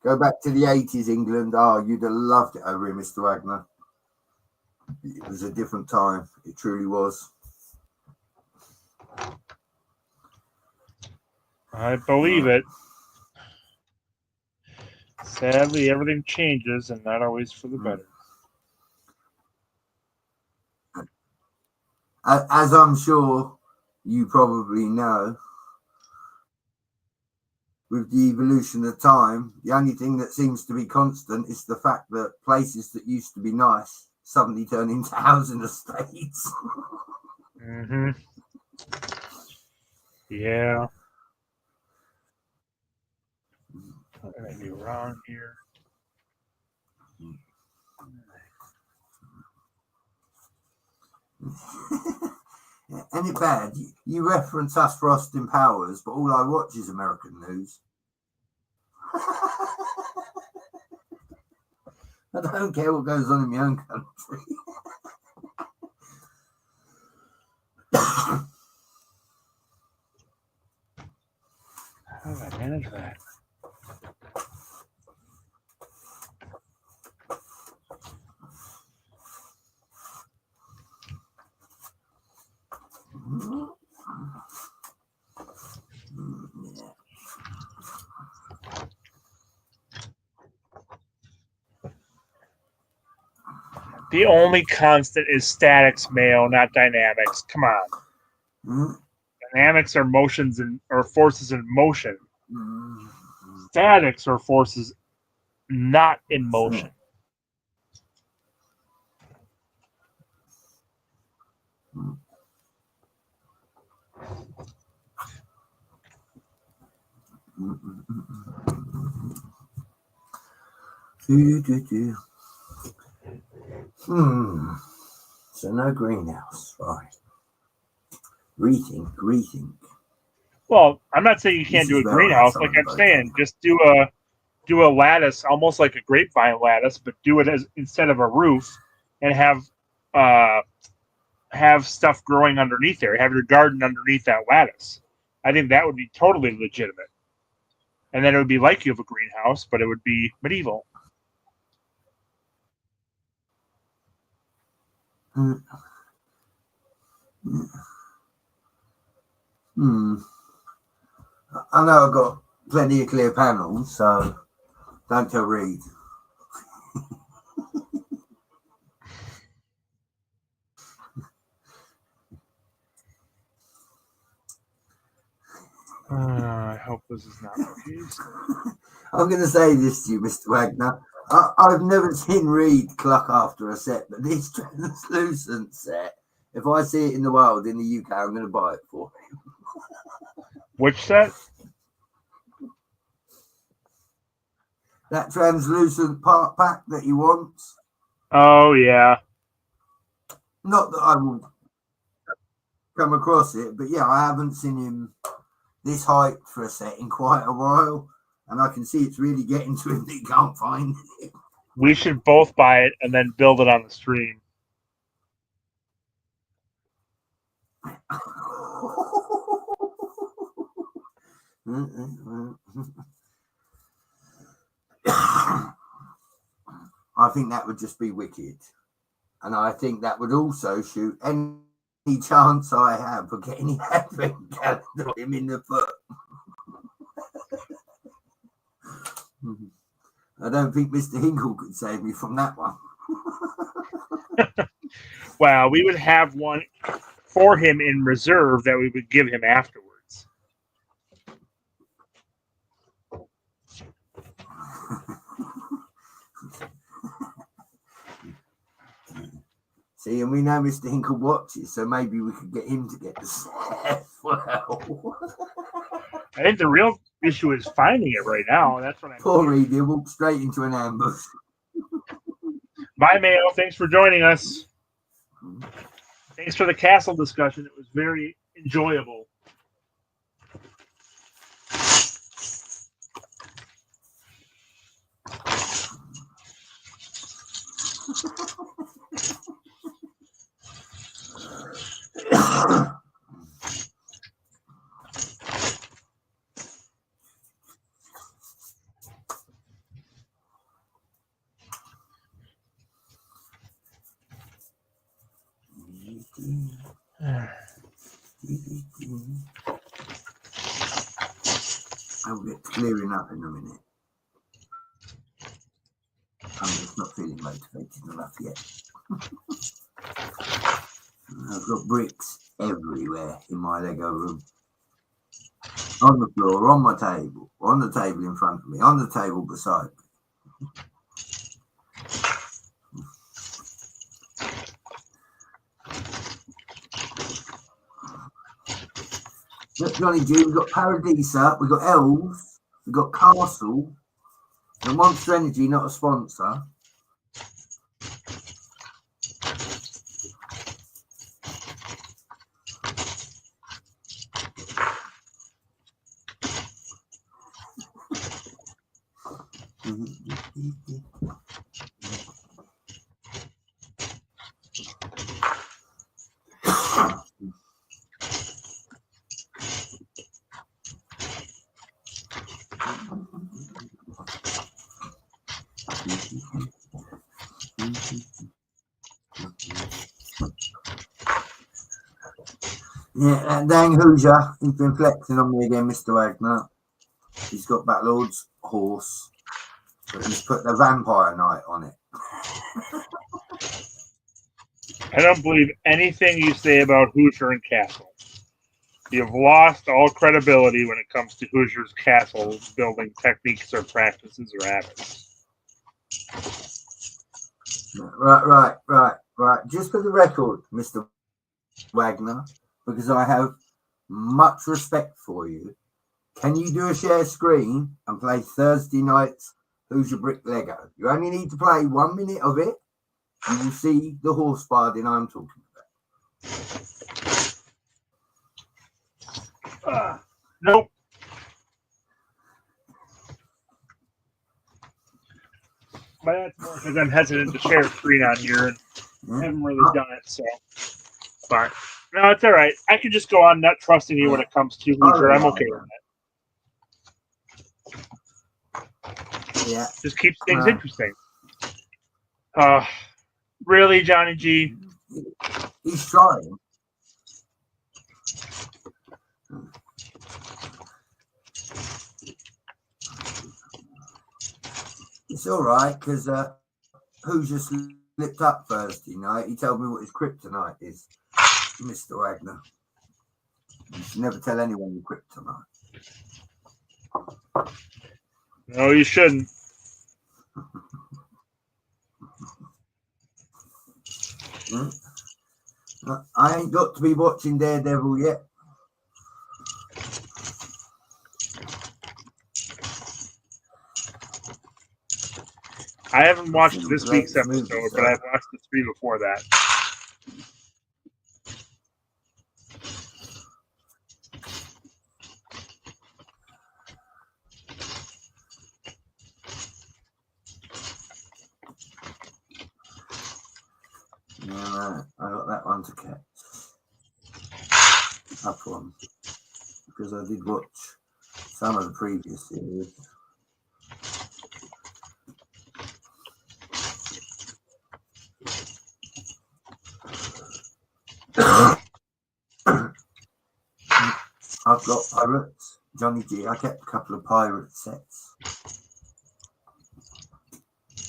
Go back to the 80s, England. Oh, you'd have loved it over here, Mr. Wagner. It was a different time. It truly was. I believe it. Sadly, everything changes, and not always for the better. As I'm sure you probably know, with the evolution of time, the only thing that seems to be constant is the fact that places that used to be nice suddenly turn into housing estates. Mm-hmm. Yeah. What did I do wrong here? Ain't it bad? You reference us for Austin Powers, but all I watch is American news. I don't care what goes on in my own country. How did I manage that? The only constant is statics, Mayo, not dynamics. Come on. Mm-hmm. Dynamics are motions or forces in motion. Mm-hmm. Statics are forces not in motion. So no greenhouse, right? Rethink. Well, I'm not saying you can't do a greenhouse. Like I'm saying, just do a lattice, almost like a grapevine lattice, but do it as instead of a roof, and have stuff growing underneath there. Have your garden underneath that lattice. I think that would be totally legitimate. And then it would be like you have a greenhouse, but it would be medieval. I know I've got plenty of clear panels, so don't tell Reed. I hope this is not the case. I'm going to say this to you, Mr. Wagner. I've never seen Reed cluck after a set, but this translucent set, if I see it in the wild in the UK, I'm going to buy it for him. Which set? That translucent part pack that he wants. Oh, yeah. Not that I will come across it, but yeah, I haven't seen him this height for a set in quite a while, and I can see it's really getting to him that he can't find it. We should both buy it and then build it on the stream. I think that would just be wicked. And I think that would also shoot any chance I have of getting the advent calendar him in the foot. I don't think Mr. Hinkle could save me from that one. Wow, we would have one for him in reserve that we would give him afterwards. See, and we know Mr. Hinkle watches, so maybe we could get him to get the set as well. I think the real issue is finding it right now. That's what I'm. Poor Reed, he'll walk straight into an ambush. Bye, Mayo. Thanks for joining us. Thanks for the castle discussion. It was very enjoyable. I'll get clearing up in a minute. I'm just not feeling motivated enough yet. I've got bricks everywhere in my Lego room. On the floor, on my table, on the table in front of me, on the table beside me. Look, Johnny G, we've got Paradisa, we've got Elves, we've got Castle, and Monster Energy, not a sponsor. Yeah, that dang Hoosier, he's been flexing on me again, Mr. Wagner. He's got Battlord's horse, but he's put the Vampire Knight on it. I don't believe anything you say about Hoosier and Castle. You've lost all credibility when it comes to Hoosier's castle building techniques or practices or habits. Right. Just for the record, Mr. Wagner, because I have much respect for you, can you do a share screen and play Thursday night's Hoosier Brick Lego? You only need to play 1 minute of it. You will see the horse barding I'm talking about. Nope. But that's more because I'm hesitant to share screen on here and haven't really done it. So, but no, it's all right. I can just go on not trusting you when it comes to Hoosier. I'm okay with that. Yeah. Just keeps things interesting. Really, Johnny G? He's trying. It's all right, because Hoosier slipped up Thursday night. He told me what his kryptonite is, Mr. Wagner. You should never tell anyone your kryptonite. No, you shouldn't. I ain't got to be watching Daredevil yet. I haven't watched this Great week's episode, movie, but I've watched the 3 before that. Yeah, I got that one to catch up on because I did watch some of the previous series. I've got pirates, Johnny G. I kept a couple of pirate sets.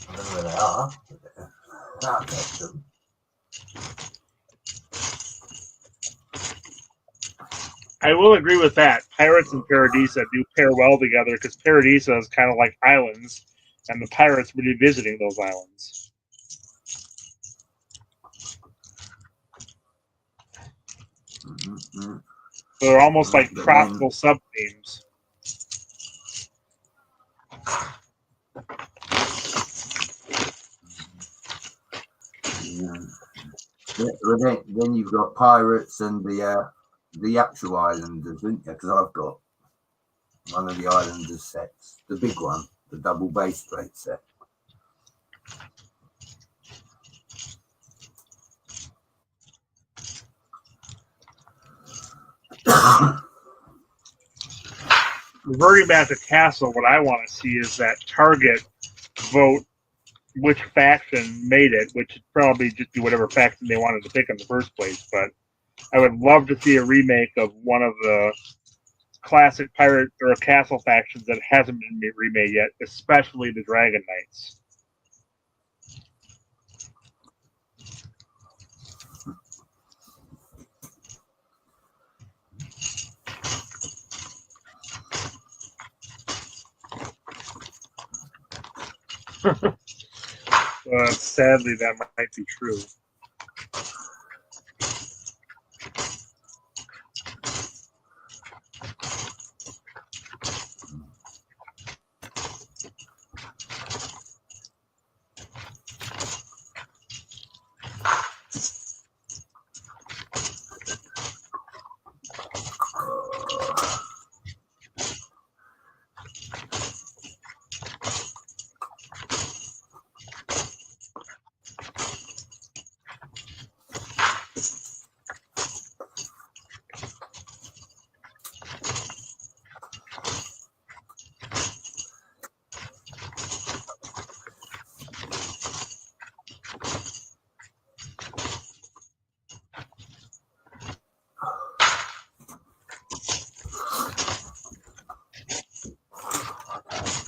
I don't know where they are. I kept them. I will agree with that. Pirates and Paradisa do pair well together because Paradisa is kind of like islands, and the pirates would be visiting those islands. Mm-hmm. So they're almost like tropical sub-themes. Yeah, then you've got pirates and the actual islanders, didn't you? Because I've got one of the islanders sets, the big one, the double base plate set. Reverting back to Castle, what I want to see is that Target vote which faction made it, which would probably just be whatever faction they wanted to pick in the first place. But I would love to see a remake of one of the classic pirate or castle factions that hasn't been remade yet, especially the Dragon Knights. Sadly, that might be true.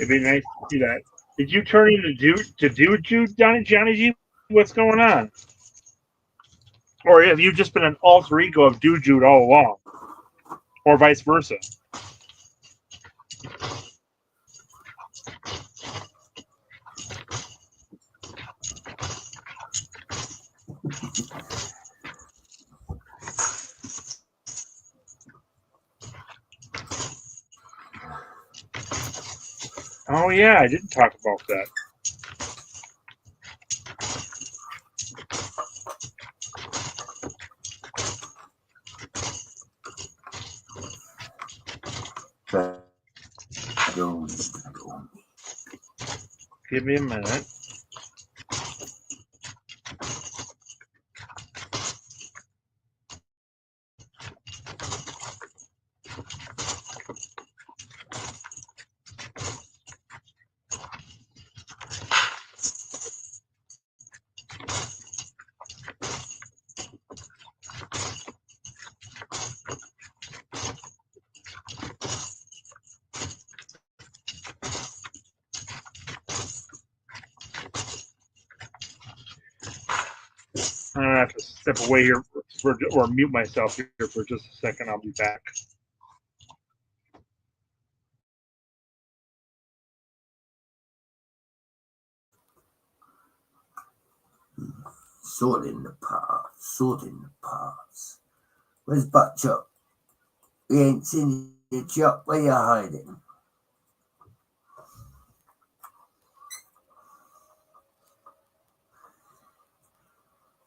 It'd be nice to see that. Did you turn into Dude Johnny G? What's going on? Or have you just been an alter ego of Dude Jude all along? Or vice versa? Oh yeah, I didn't talk about that. Give me a minute. I'm gonna have to step away here or mute myself here for just a second. I'll be back. Sorting the parts. Where's Butt Chop? We ain't seen you, Chop. Where you hiding?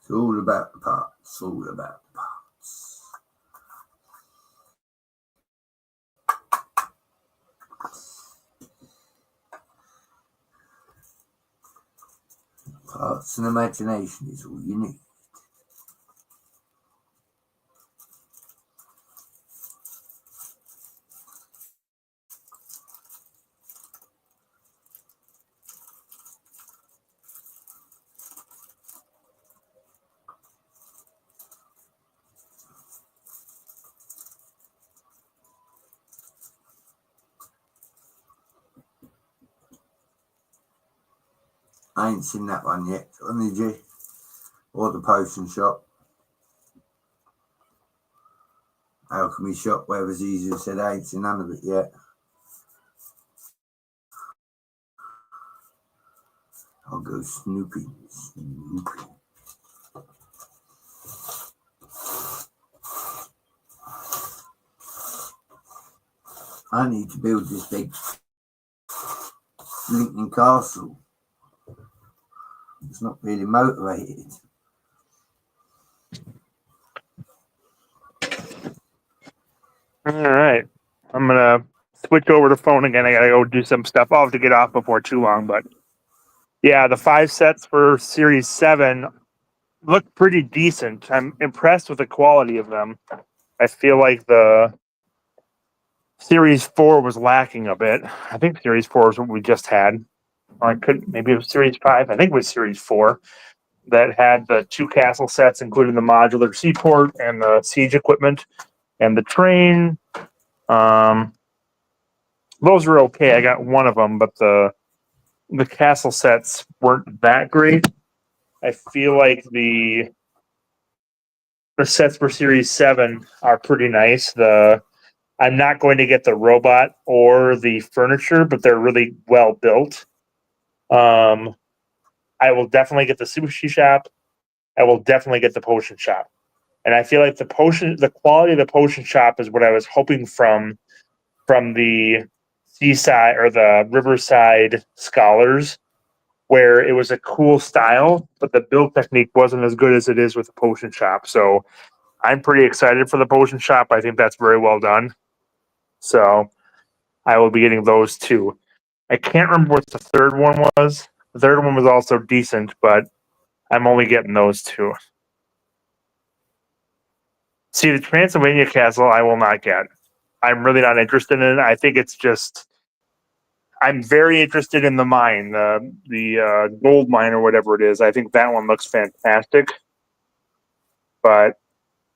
It's all about the parts. All about the parts. Parts and imagination is all you need. I ain't seen that one yet, did you? Or the potion shop. Alchemy shop, wherever's easier said, I ain't seen none of it yet. I'll go snooping. I need to build this big Lincoln Castle. It's not really motivated. All right. I'm going to switch over to phone again. I got to go do some stuff. I'll have to get off before too long. But yeah, the 5 sets for Series 7 look pretty decent. I'm impressed with the quality of them. I feel like the Series 4 was lacking a bit. I think Series 4 is what we just had. Or maybe it was Series 5. I think it was Series 4 that had the 2 castle sets, including the modular seaport and the siege equipment and the train. Those were okay. I got one of them, but the castle sets weren't that great. I feel like the sets for Series 7 are pretty nice. I'm not going to get the robot or the furniture, but they're really well built. I will definitely get the sushi shop. I will definitely get the potion shop. And I feel like the quality of the potion shop is what I was hoping from the seaside or the riverside scholars, where it was a cool style, but the build technique wasn't as good as it is with the potion shop. So I'm pretty excited for the potion shop. I think that's very well done. So I will be getting those 2. I can't remember what the third one was. The third one was also decent, but I'm only getting those 2. See, the Transylvania Castle, I will not get. I'm really not interested in it. I think it's just... I'm very interested in the mine, the gold mine or whatever it is. I think that one looks fantastic. But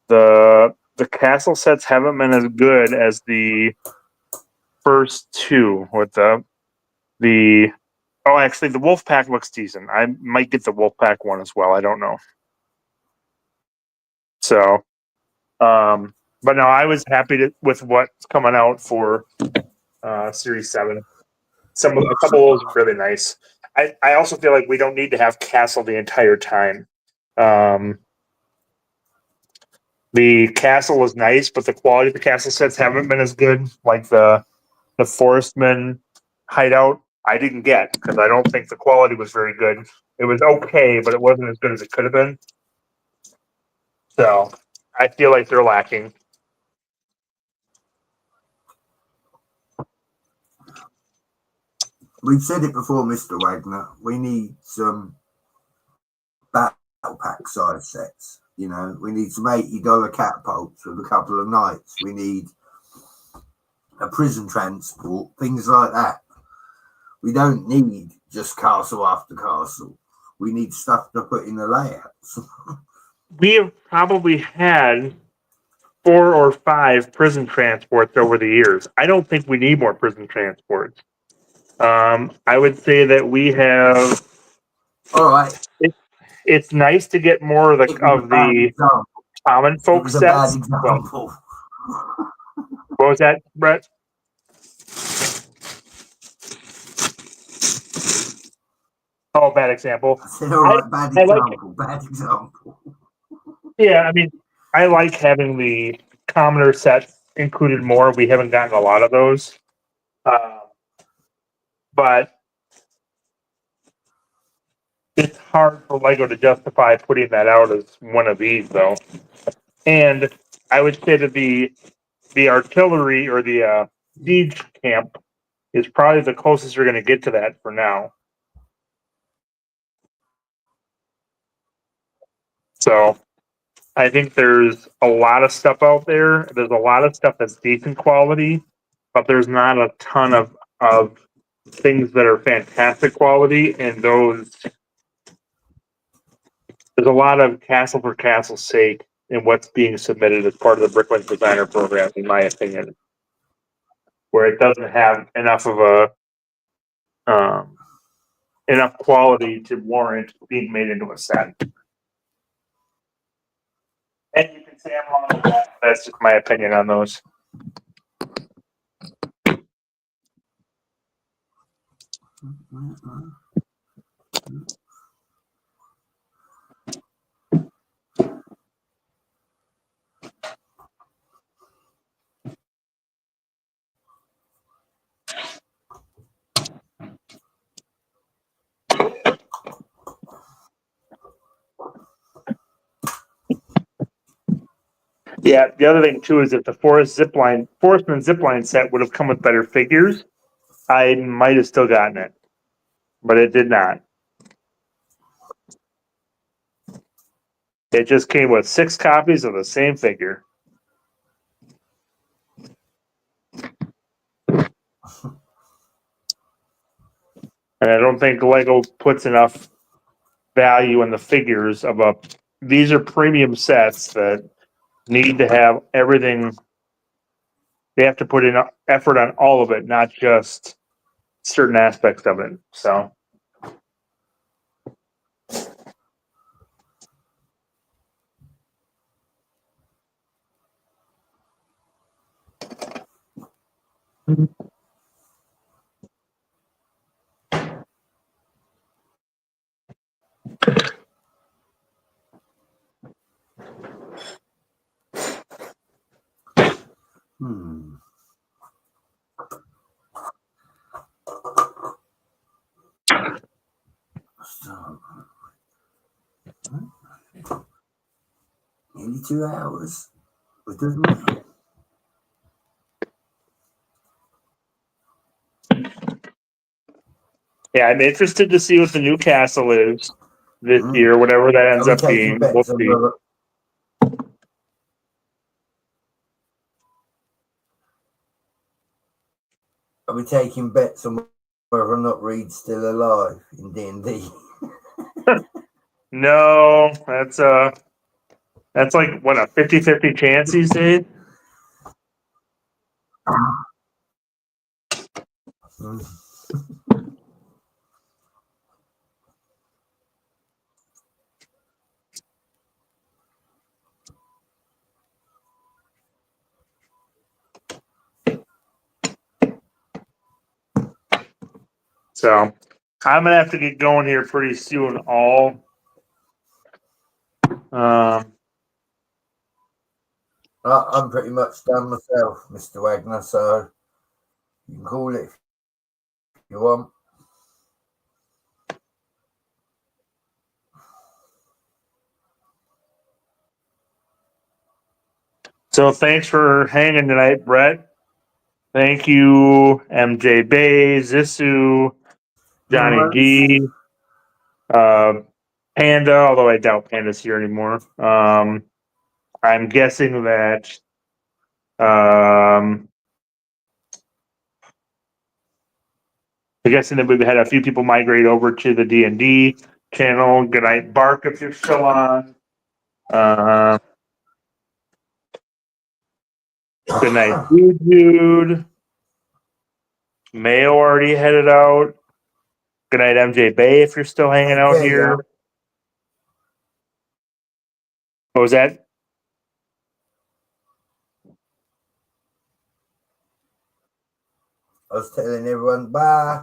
the castle sets haven't been as good as the first 2 with the actually the wolf pack looks decent. I might get the wolf pack one as well. I don't know. So but no, I was happy with what's coming out for Series 7. A couple of those are really nice. I also feel like we don't need to have castle the entire time. The castle was nice, but the quality of the castle sets haven't been as good. Like the Forestman hideout, I didn't get because I don't think the quality was very good. It was okay, but it wasn't as good as it could have been. So I feel like they're lacking. We've said it before, Mr. Wagner. We need some battle pack size sets. You know, we need some $80 catapults with a couple of knights. We need a prison transport, things like that. We don't need just castle after castle. We need stuff to put in the layouts. We have probably had 4 or 5 prison transports over the years. I don't think we need more prison transports. I would say that we have. All right. It's nice to get more of the common folk sets. Example. What was that, Brett? Oh, bad example. I said, all right, bad I like example, bad example. Yeah, I mean, I like having the commoner sets included more. We haven't gotten a lot of those. But it's hard for Lego to justify putting that out as one of these, though. And I would say that the artillery or the siege camp is probably the closest you're going to get to that for now. So I think there's a lot of stuff out there. There's a lot of stuff that's decent quality, but there's not a ton of things that are fantastic quality. And those, there's a lot of castle for castle's sake in what's being submitted as part of the Bricklink Designer Program, in my opinion, where it doesn't have enough of enough quality to warrant being made into a set. And you can say I'm wrong with that. That's just my opinion on those. Yeah, the other thing too is if the Forestman zipline set would have come with better figures, I might have still gotten it, but it did not. It just came with 6 copies of the same figure. And I don't think Lego puts enough value in the figures of a. These are premium sets that need to have everything. They have to put in effort on all of it, not just certain aspects of it. So. So, nearly 2 hours. It doesn't matter. Yeah, I'm interested to see what the new castle is this year, whatever that ends Are we up taking being. We'll bets on see. whether, are we taking bets on whether or not Reed's still alive in D&D? No, that's like what, a 50-50 chance these days. So I'm gonna have to get going here pretty soon. I'm pretty much done myself, Mr. Wagner, so you can call it if you want. So thanks for hanging tonight, Brett. Thank you, MJ Bay, Zissou, Johnny G, Panda, although I doubt Panda's here anymore. I'm guessing that we've had a few people migrate over to the D&D channel. Good night, Bark, if you're still on. Good night, Dude. Mayo already headed out. Good night, MJ Bay, if you're still hanging out here. What was that? I was telling everyone bye.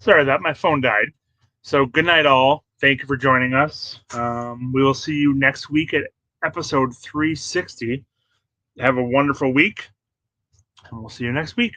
Sorry that my phone died. So good night, all. Thank you for joining us. We will see you next week at episode 360. Have a wonderful week, and we'll see you next week.